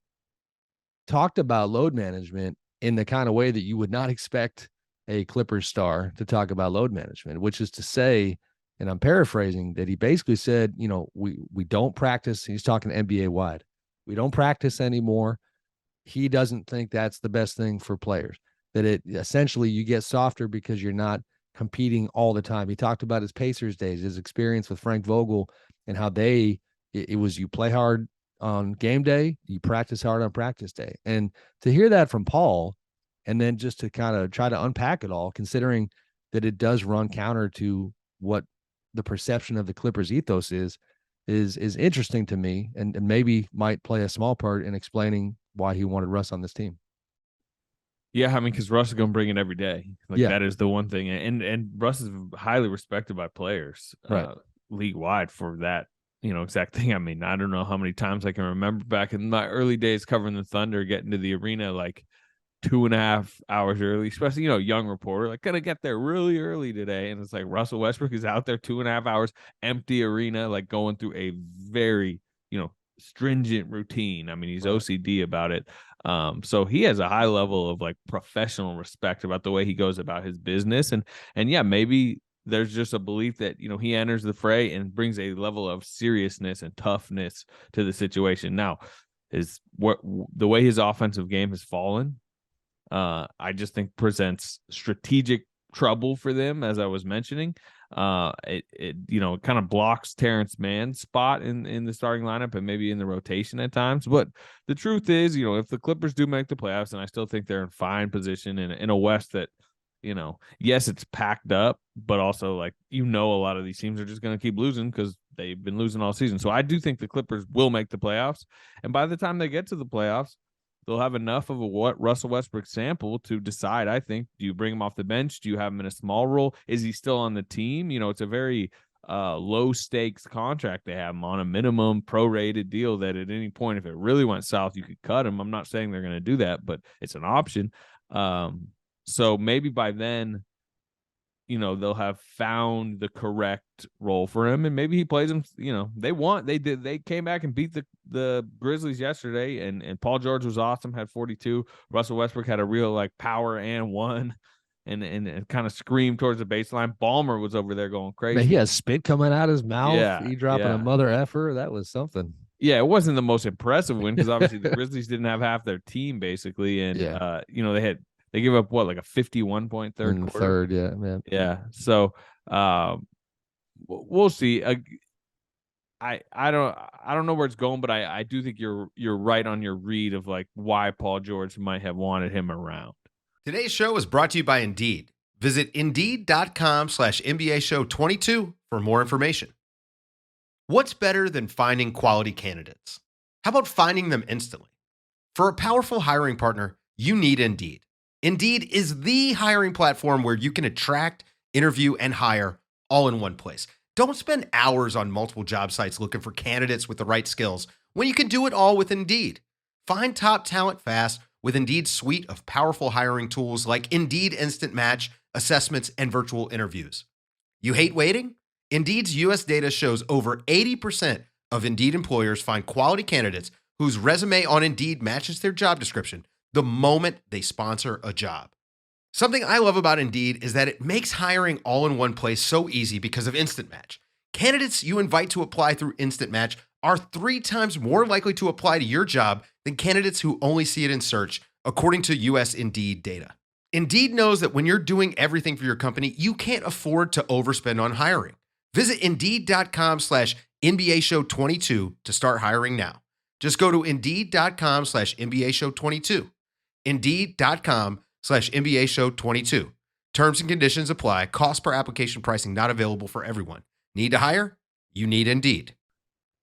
talked about load management in the kind of way that you would not expect a Clippers star to talk about load management, which is to say, and I'm paraphrasing, that he basically said, we don't practice. He's talking NBA wide. We don't practice anymore. He doesn't think that's the best thing for players, that it essentially you get softer because you're not competing all the time. He talked about his Pacers days, his experience with Frank Vogel, and how it was you play hard on game day, you practice hard on practice day. And to hear that from Paul, and then just to kind of try to unpack it all, considering that it does run counter to what the perception of the Clippers ethos is interesting to me, and maybe might play a small part in explaining why he wanted Russ on this team. Yeah, I mean, because Russ is going to bring it every day. Like, that is the one thing. And Russ is highly respected by players league wide for that, exact thing. I mean, I don't know how many times I can remember back in my early days covering the Thunder, getting to the arena like 2.5 hours early, especially, young reporter, like, gonna get there really early today. And it's like Russell Westbrook is out there 2.5 hours, empty arena, like going through a very, stringent routine. I mean, he's OCD about it. So he has a high level of like professional respect about the way he goes about his business. And yeah, maybe there's just a belief that, you know, he enters the fray and brings a level of seriousness and toughness to the situation. Now, the way his offensive game has fallen, I just think presents strategic trouble for them, as I was mentioning. It you know, kind of blocks Terrence Mann's spot in the starting lineup and maybe in the rotation at times. But the truth is, you know, if the Clippers do make the playoffs, and I still think they're in fine position in a West that, you know, yes, it's packed up, but also like, you know, a lot of these teams are just going to keep losing because they've been losing all season. So I do think the Clippers will make the playoffs, and by the time they get to the playoffs, they'll have enough of a Russell Westbrook sample to decide, I think, do you bring him off the bench? Do you have him in a small role? Is he still on the team? You know, it's a very low stakes contract. They have him on a minimum prorated deal that at any point, if it really went south, you could cut him. I'm not saying they're going to do that, but it's an option. So maybe by then, you know, they'll have found the correct role for him, and maybe he plays him. You know, they came back and beat the Grizzlies yesterday, and Paul George was awesome, had 42. Russell Westbrook had a real like power and one, and kind of screamed towards the baseline. Ballmer was over there going crazy. Man, he has spit coming out his mouth. Yeah, He dropping a mother effer. That was something. Yeah, it wasn't the most impressive win because obviously the Grizzlies didn't have half their team basically, and you know, they give up what, like a 51-point third quarter. Third, yeah, man. Yeah. So we'll see. I don't know where it's going, but I do think you're right on your read of like why Paul George might have wanted him around. Today's show is brought to you by Indeed. Visit Indeed.com/NBA Show 22 for more information. What's better than finding quality candidates? How about finding them instantly? For a powerful hiring partner, you need Indeed. Indeed is the hiring platform where you can attract, interview, and hire all in one place. Don't spend hours on multiple job sites looking for candidates with the right skills when you can do it all with Indeed. Find top talent fast with Indeed's suite of powerful hiring tools like Indeed Instant Match, assessments, and virtual interviews. You hate waiting? Indeed's US data shows over 80% of Indeed employers find quality candidates whose resume on Indeed matches their job description the moment they sponsor a job. Something I love about Indeed is that it makes hiring all in one place so easy because of Instant Match. Candidates you invite to apply through Instant Match are 3 times more likely to apply to your job than candidates who only see it in search, according to US Indeed data. Indeed knows that when you're doing everything for your company, you can't afford to overspend on hiring. Visit Indeed.com/NBA Show 22 to start hiring now. Just go to Indeed.com/NBA Show 22. Indeed.com/NBA Show 22. Terms and conditions apply. Cost per application pricing not available for everyone. Need to hire? You need Indeed.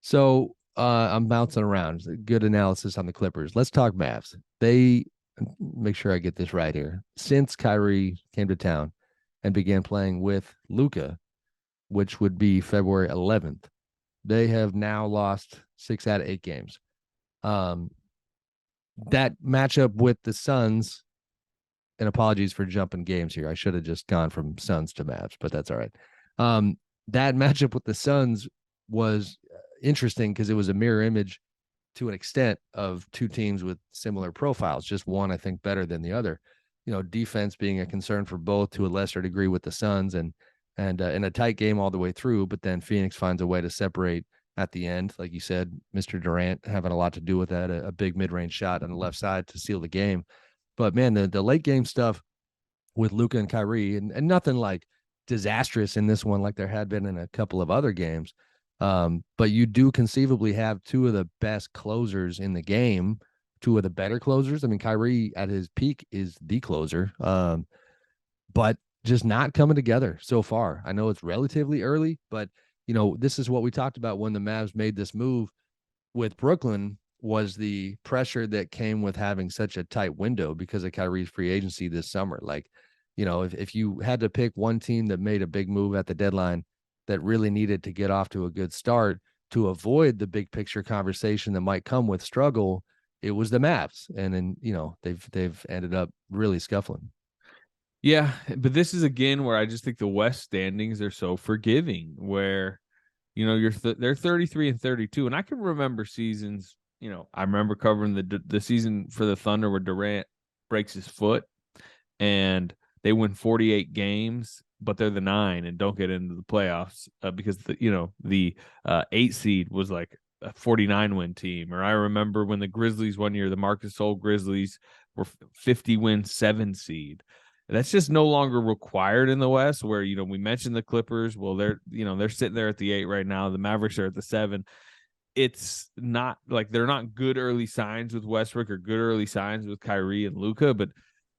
So I'm bouncing around. Good analysis on the Clippers. Let's talk Mavs. They, make sure I get this right here. Since Kyrie came to town and began playing with Luka, which would be February 11th, they have now lost 6 out of 8 games. That matchup with the Suns, and apologies for jumping games here. I should have just gone from Suns to Mavs, but that's all right. That matchup with the Suns was interesting because it was a mirror image to an extent of 2 teams with similar profiles, just one, I think, better than the other. You know, defense being a concern for both to a lesser degree with the Suns, and in a tight game all the way through, but then Phoenix finds a way to separate at the end. Like you said, Mr. Durant having a lot to do with that, a big mid-range shot on the left side to seal the game. But man, the late game stuff with Luka and Kyrie, and nothing like disastrous in this one like there had been in a couple of other games. But you do conceivably have 2 of the best closers in the game, 2 of the better closers. I mean, Kyrie at his peak is the closer, but just not coming together so far. I know it's relatively early, but you know, this is what we talked about when the Mavs made this move with Brooklyn, was the pressure that came with having such a tight window because of Kyrie's free agency this summer. Like, you know, if you had to pick one team that made a big move at the deadline that really needed to get off to a good start to avoid the big picture conversation that might come with struggle, it was the Mavs. And then, you know, they've ended up really scuffling. Yeah, but this is again where I just think the West standings are so forgiving, where, you know, they're 33 and 32, and I can remember seasons I remember covering the season for the Thunder where Durant breaks his foot and they win 48 games, but they're the 9 and don't get into the playoffs because the 8 seed was like a 49 win team. Or I remember when the Grizzlies one year, the Marcus Gasol Grizzlies were 50 win 7 seed. That's just no longer required in the West, where we mentioned the Clippers. Well, they're sitting there at the 8 right now. The Mavericks are at the 7. It's not like they're not good early signs with Westbrook or good early signs with Kyrie and Luka, but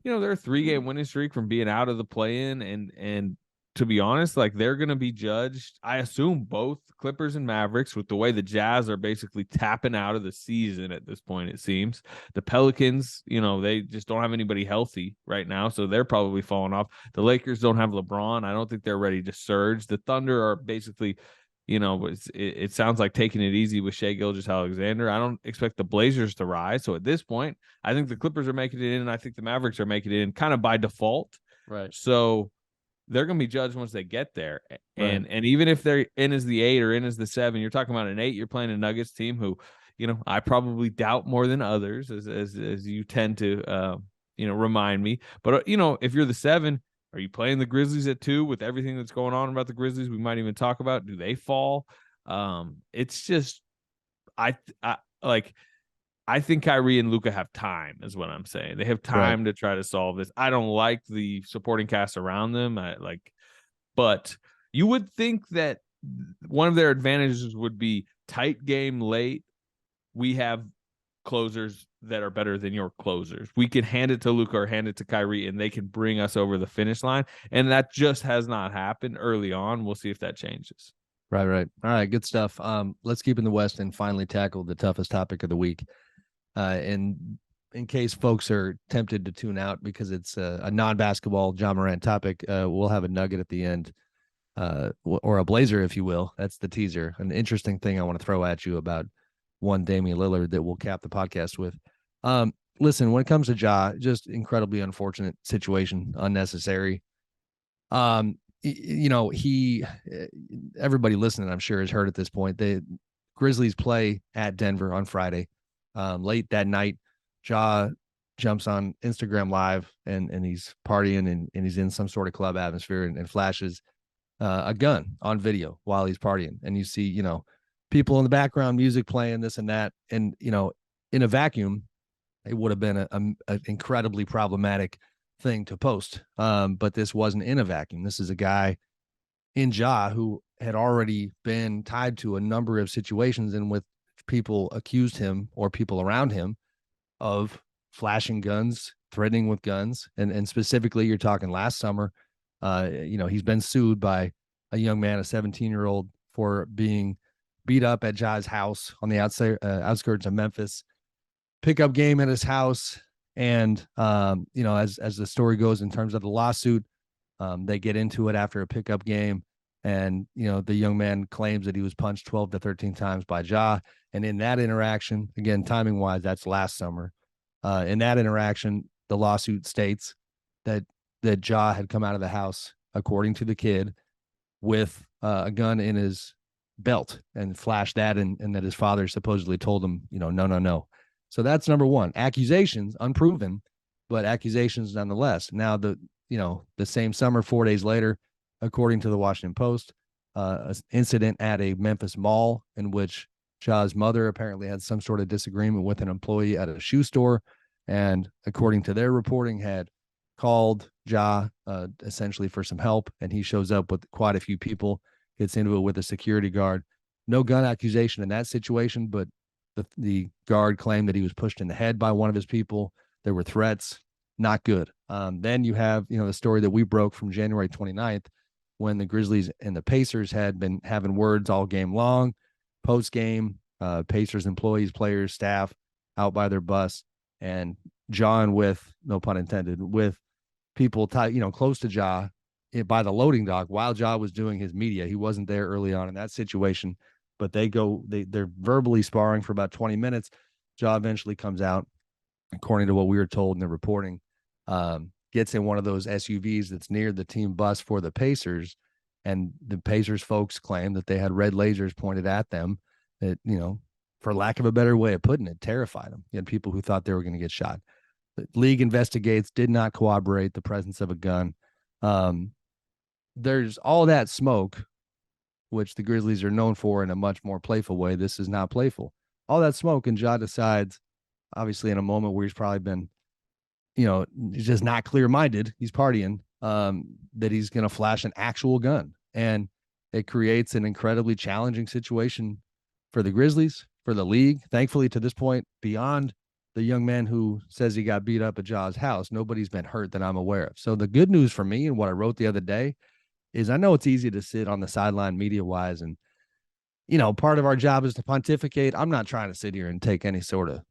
they're a 3-game winning streak from being out of the play-in, and to be honest, like they're going to be judged, I assume, both Clippers and Mavericks, with the way the Jazz are basically tapping out of the season at this point. It seems the Pelicans, they just don't have anybody healthy right now, so they're probably falling off. The Lakers don't have LeBron. I don't think they're ready to surge. The Thunder are basically, it sounds like taking it easy with Shai Gilgeous-Alexander. I don't expect the Blazers to rise. So at this point, I think the Clippers are making it in, and I think the Mavericks are making it in kind of by default. Right. So they're going to be judged once they get there. And even if they're in as the 8 or in as the 7, you're talking about an 8, you're playing a Nuggets team who, I probably doubt more than others, as you tend to, remind me. But, if you're the 7, are you playing the Grizzlies at 2 with everything that's going on about the Grizzlies? We might even talk about, do they fall? It's just, I think Kyrie and Luka have time, is what I'm saying. They have time to try to solve this. I don't like the supporting cast around them. But you would think that one of their advantages would be tight game late. We have closers that are better than your closers. We can hand it to Luka or hand it to Kyrie, and they can bring us over the finish line. And that just has not happened early on. We'll see if that changes. Right. All right, good stuff. Let's keep in the West and finally tackle the toughest topic of the week. And in case folks are tempted to tune out because it's a non-basketball Ja Morant topic, we'll have a nugget at the end, or a Blazer, if you will. That's the teaser. An interesting thing I want to throw at you about one Damian Lillard that we'll cap the podcast with. Listen, when it comes to Ja, just incredibly unfortunate situation, unnecessary. Everybody listening, I'm sure, has heard at this point. The Grizzlies play at Denver on Friday. Late that night, Ja jumps on Instagram Live and he's partying and he's in some sort of club atmosphere and flashes a gun on video while he's partying. And you see, people in the background, music playing, this and that. And, in a vacuum, it would have been an incredibly problematic thing to post. But this wasn't in a vacuum. This is a guy in Ja who had already been tied to a number of situations in which people accused him or people around him of flashing guns, threatening with guns. And specifically, you're talking last summer, he's been sued by a young man, a 17-year-old, for being beat up at Ja's house on the outskirts of Memphis. Pickup game at his house. And, as the story goes in terms of the lawsuit, they get into it after a pickup game. And, the young man claims that he was punched 12 to 13 times by Ja. And in that interaction, again, timing wise, that's last summer. In that interaction, the lawsuit states that Ja had come out of the house, according to the kid, with a gun in his belt and flashed that, and that his father supposedly told him, no. So that's number one. Accusations, unproven, but accusations nonetheless. Now, the same summer, 4 days later, according to the Washington Post, an incident at a Memphis mall in which Ja's mother apparently had some sort of disagreement with an employee at a shoe store, and according to their reporting, had called Ja essentially for some help, and he shows up with quite a few people, gets into it with a security guard. No gun accusation in that situation, but the guard claimed that he was pushed in the head by one of his people. There were threats. Not good. Then you have, the story that we broke from January 29th, when the Grizzlies and the Pacers had been having words all game long. Post game, Pacers employees, players, staff out by their bus, and John, with no pun intended, with people close to Ja by the loading dock while Ja was doing his media. He wasn't there early on in that situation, but they're verbally sparring for about 20 minutes. Ja eventually comes out, according to what we were told in the reporting, gets in one of those SUVs that's near the team bus for the Pacers. And the Pacers folks claim that they had red lasers pointed at them that, for lack of a better way of putting it, terrified him. You had people who thought they were going to get shot. The league investigates, did not corroborate the presence of a gun. There's all that smoke, which the Grizzlies are known for in a much more playful way. This is not playful. All that smoke, and Ja decides, obviously in a moment where he's probably been, he's just not clear-minded, he's partying, that he's going to flash an actual gun. And it creates an incredibly challenging situation for the Grizzlies, for the league. Thankfully, to this point, beyond the young man who says he got beat up at Ja's house, nobody's been hurt that I'm aware of. So the good news for me, and what I wrote the other day, is I know it's easy to sit on the sideline media-wise, and, part of our job is to pontificate. I'm not trying to sit here and take any sort of,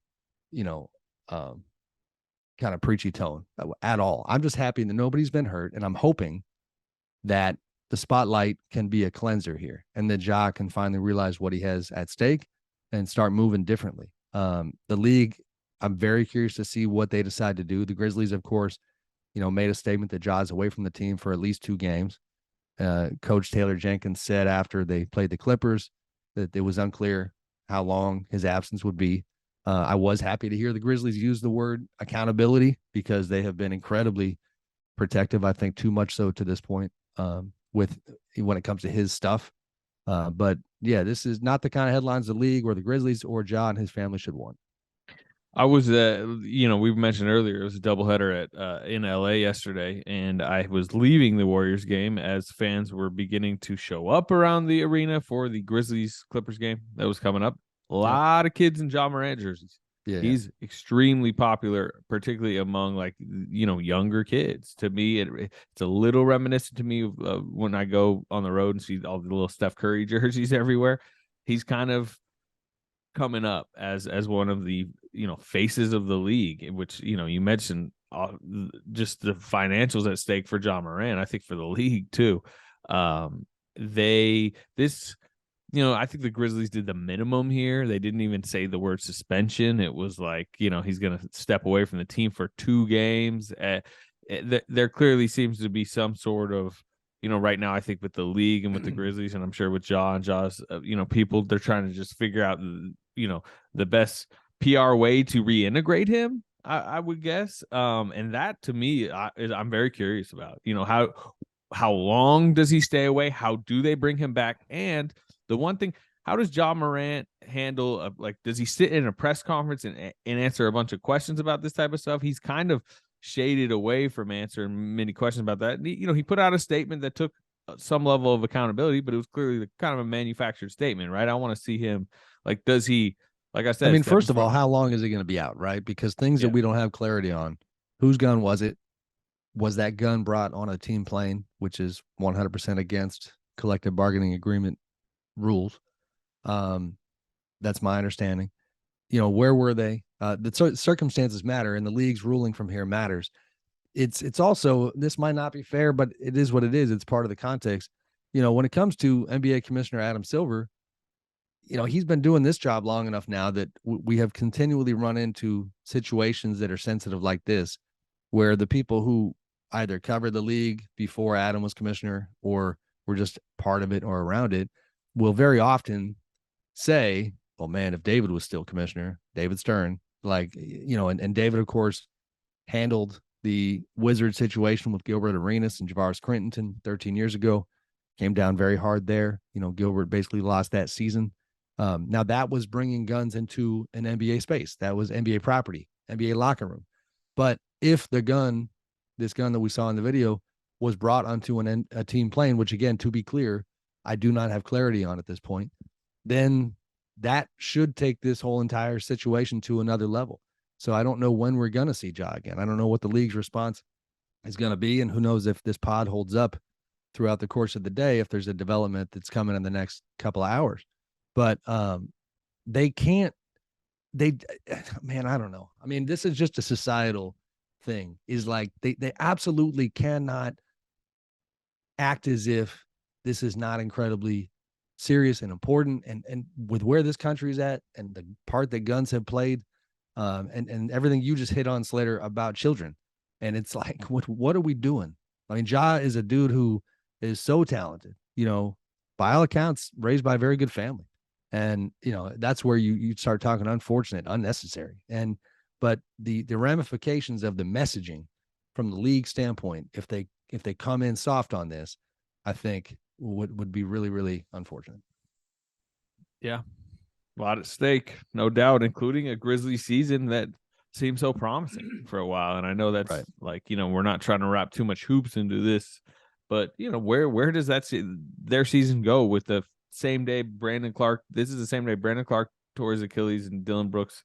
kind of preachy tone at all. I'm just happy that nobody's been hurt, and I'm hoping that the spotlight can be a cleanser here, and that Ja can finally realize what he has at stake and start moving differently. The league, I'm very curious to see what they decide to do. The Grizzlies, of course, made a statement that Ja's away from the team for at least 2 games. Coach Taylor Jenkins said after they played the Clippers that it was unclear how long his absence would be. I was happy to hear the Grizzlies use the word accountability, because they have been incredibly protective, I think too much so to this point, when it comes to his stuff. But yeah, this is not the kind of headlines the league or the Grizzlies or Ja and his family should want. I was, we mentioned earlier, it was a doubleheader in LA yesterday, and I was leaving the Warriors game as fans were beginning to show up around the arena for the Grizzlies Clippers game that was coming up. A lot of kids in Ja Morant jerseys. Yeah, he's extremely popular, particularly among younger kids. To me, it's a little reminiscent to me of when I go on the road and see all the little Steph Curry jerseys everywhere. He's kind of coming up as one of the faces of the league, which you mentioned just the financials at stake for Ja Morant. I think for the league too. I think the Grizzlies did the minimum here. They didn't even say the word suspension. It was like, he's going to step away from the team for 2 games. There clearly seems to be some sort of, right now, I think with the league and with the Grizzlies, and I'm sure with Ja and Ja's, people, they're trying to just figure out, the best PR way to reintegrate him, I would guess. And that to me, I'm very curious about, how long does he stay away? How do they bring him back? And the one thing, how does Ja Morant handle, does he sit in a press conference and answer a bunch of questions about this type of stuff? He's kind of shaded away from answering many questions about that. He put out a statement that took some level of accountability, but it was clearly kind of a manufactured statement, right? I want to see him, does he, like I said, I mean, first of all, how long is he going to be out, right? Because things that we don't have clarity on, whose gun was it? Was that gun brought on a team plane, which is 100% against collective bargaining agreement rules? That's my understanding. Where were they? The circumstances matter, and the league's ruling from here matters. It's also, this might not be fair, but it is what it is. It's part of the context. When it comes to NBA Commissioner Adam Silver, he's been doing this job long enough now that we have continually run into situations that are sensitive like this, where the people who either covered the league before Adam was commissioner or were just part of it or around it will very often say, well, man, if David was still commissioner, David Stern, and David, of course, handled the Wizard situation with Gilbert Arenas and Javaris Crittenton 13 years ago, came down very hard there. Gilbert basically lost that season. Now that was bringing guns into an NBA space. That was NBA property, NBA locker room. But if this gun that we saw in the video was brought onto a team plane, which again, to be clear, I do not have clarity on at this point, then that should take this whole entire situation to another level. So I don't know when we're going to see Ja again. I don't know what the league's response is going to be. And who knows if this pod holds up throughout the course of the day, if there's a development that's coming in the next couple of hours. But man, I don't know. I mean, this is just a societal thing, is they absolutely cannot act as if this is not incredibly serious and important, and with where this country is at and the part that guns have played, and everything you just hit on, Slater, about children. And it's like, what are we doing? I mean, Ja is a dude who is so talented, by all accounts, raised by a very good family. And, that's where you start talking unfortunate, unnecessary. But the ramifications of the messaging from the league standpoint, if they come in soft on this, I think would be really, really unfortunate. Yeah. A lot at stake, no doubt, including a Grizzlies season that seemed so promising for a while. And I know that's Right. like, we're not trying to wrap too much hoops into this, but where does their season go with the same day Brandon Clark? This is the same day Brandon Clark tore his Achilles and Dylan Brooks,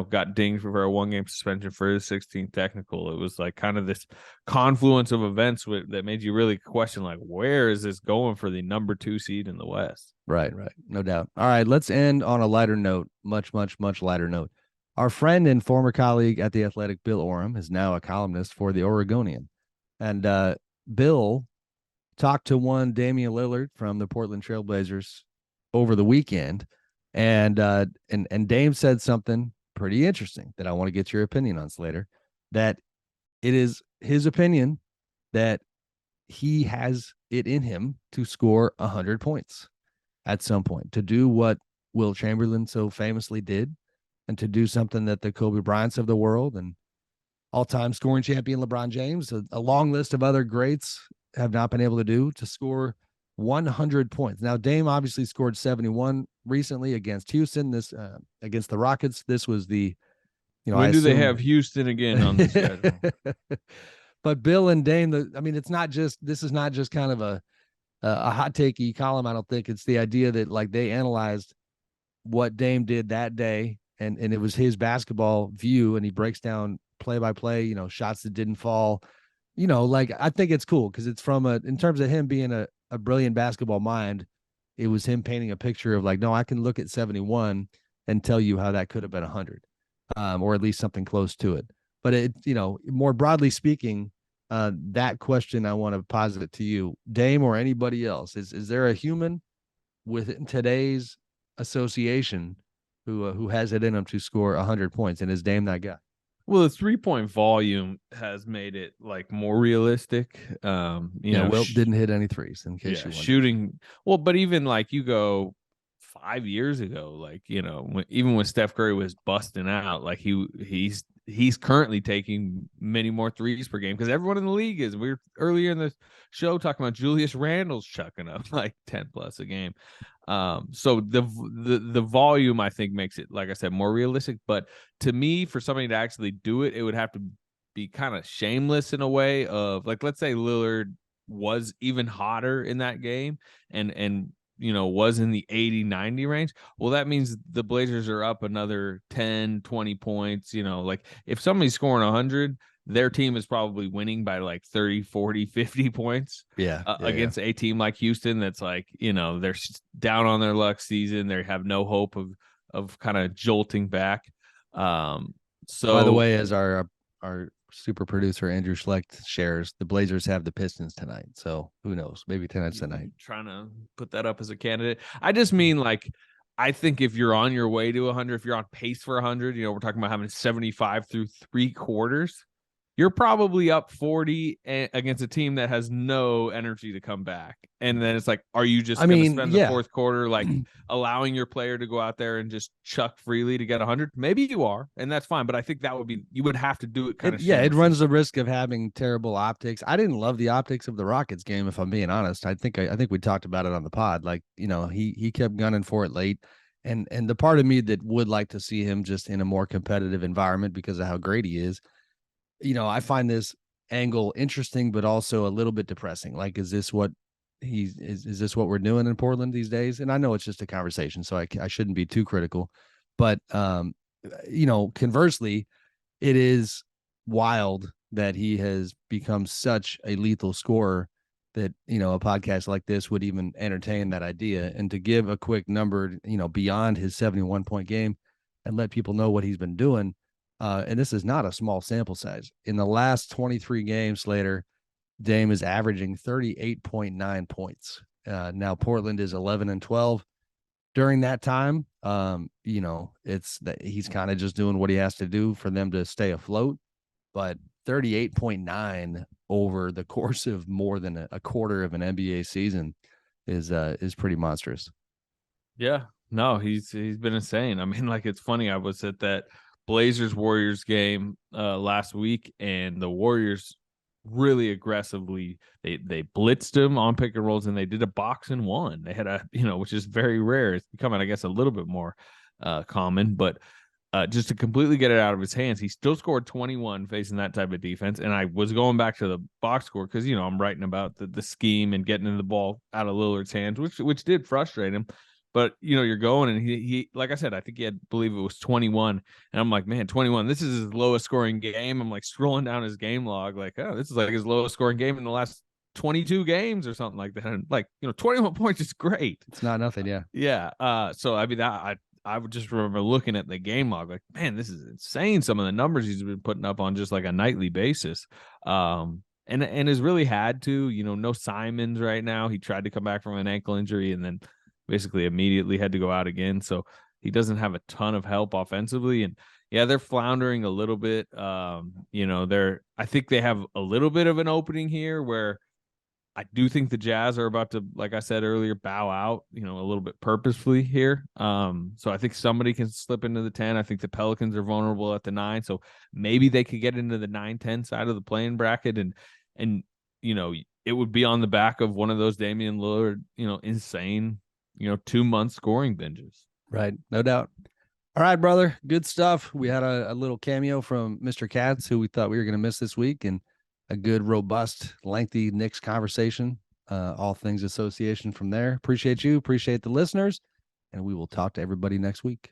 got dinged for a 1-game suspension for his 16th technical. It was like kind of this confluence of events that made you really question, like, where is this going for the number 2 seed in the West? Right. No doubt. All right. Let's end on a lighter note, much, much, much lighter note. Our friend and former colleague at The Athletic, Bill Oram, is now a columnist for The Oregonian. And Bill talked to one Damian Lillard from the Portland Trailblazers over the weekend. And Dame said something pretty interesting that I want to get your opinion on, Slater, that it is his opinion that he has it in him to score 100 points at some point, to do what Will Chamberlain so famously did, and to do something that the Kobe Bryants of the world and all-time scoring champion LeBron James, a long list of other greats, have not been able to do, to score 100 points. Now, Dame obviously scored 71 recently against Houston. This against the Rockets. This was the, when do they have Houston again on the schedule? But Bill and Dame, this is not just kind of a hot takey column. I don't think it's the idea that like they analyzed what Dame did that day, and it was his basketball view, and he breaks down play by play, shots that didn't fall. I think it's cool because it's in terms of him being a brilliant basketball mind, it was him painting a picture of like, no, I can look at 71 and tell you how that could have been 100, or at least something close to it. But more broadly speaking, that question, I want to posit it to you, Dame or anybody else. Is there a human within today's association who has it in him to score 100 points, and is Dame that guy? Well, the 3-point volume has made it like more realistic. Wilt didn't hit any threes, in case you wondered. Shooting. Well, but even like you go 5 years ago, like, even when Steph Curry was busting out, like he's currently taking many more threes per game because everyone in the league is. We were earlier in the show talking about Julius Randle's chucking up like 10 plus a game. So the volume, I think, makes it, like I said, more realistic. But to me, for somebody to actually do it, it would have to be kind of shameless in a way of, like, let's say Lillard was even hotter in that game and was in the 80-90 range. Well, that means the Blazers are up another 10, 20 points. Like if somebody's scoring 100, their team is probably winning by like 30, 40, 50 points against a team like Houston that's like, they're down on their luck season. They have no hope of kind of jolting back. So by the way, as our super producer Andrew Schlecht shares, the Blazers have the Pistons tonight. So who knows? Maybe tonight's the night. Trying to put that up as a candidate. I just mean, like, I think if you're on your way to 100, if you're on pace for 100, we're talking about having 75 through 3 quarters. You're probably up 40 against a team that has no energy to come back. And then it's like, are you just going to spend the fourth quarter like allowing your player to go out there and just chuck freely to get 100? Maybe you are, and that's fine. But I think that would be, you would have to do it kind of. Yeah, it runs the risk of having terrible optics. I didn't love the optics of the Rockets game, if I'm being honest. I think we talked about it on the pod. Like, he kept gunning for it late. And the part of me that would like to see him just in a more competitive environment because of how great he is. I find this angle interesting, but also a little bit depressing. Like, is this what is this what we're doing in Portland these days? And I know it's just a conversation, so I shouldn't be too critical. But conversely, it is wild that he has become such a lethal scorer that a podcast like this would even entertain that idea. And to give a quick number, beyond his 71-point game, and let people know what he's been doing. And this is not a small sample size. In the last 23 games, Slater, Dame is averaging 38.9 points. Now Portland is 11-12. During that time, it's that he's kind of just doing what he has to do for them to stay afloat. But 38.9 over the course of more than a quarter of an NBA season is pretty monstrous. Yeah, No, he's been insane. I mean, like, it's funny. I was at that Blazers Warriors game last week, and the Warriors really aggressively they blitzed him on pick and rolls, and they did a box and one. They had which is very rare. It's becoming, I guess, a little bit more common, but just to completely get it out of his hands, he still scored 21 facing that type of defense. And I was going back to the box score because I'm writing about the scheme and getting the ball out of Lillard's hands, which did frustrate him. But you're going, and he like I said, I think believe it was 21, and I'm like, man, 21. This is his lowest scoring game. I'm like scrolling down his game log, like, oh, this is like his lowest scoring game in the last 22 games or something like that. And 21 points is great. It's not nothing, yeah. Yeah. So I mean, I would just remember looking at the game log, like, man, this is insane. Some of the numbers he's been putting up on just like a nightly basis. And has really had to, no Simons right now. He tried to come back from an ankle injury and then basically immediately had to go out again. So he doesn't have a ton of help offensively. And yeah, they're floundering a little bit. I think they have a little bit of an opening here where I do think the Jazz are about to, like I said earlier, bow out, a little bit purposefully here. So I think somebody can slip into the 10. I think the Pelicans are vulnerable at the 9. So maybe they could get into the 9-10 side of the playing bracket. And it would be on the back of one of those Damian Lillard, insane, 2-month scoring binges. Right. No doubt. All right, brother. Good stuff. We had a little cameo from Mr. Katz, who we thought we were going to miss this week, and a good, robust, lengthy Knicks conversation, all things association from there. Appreciate you. Appreciate the listeners. And we will talk to everybody next week.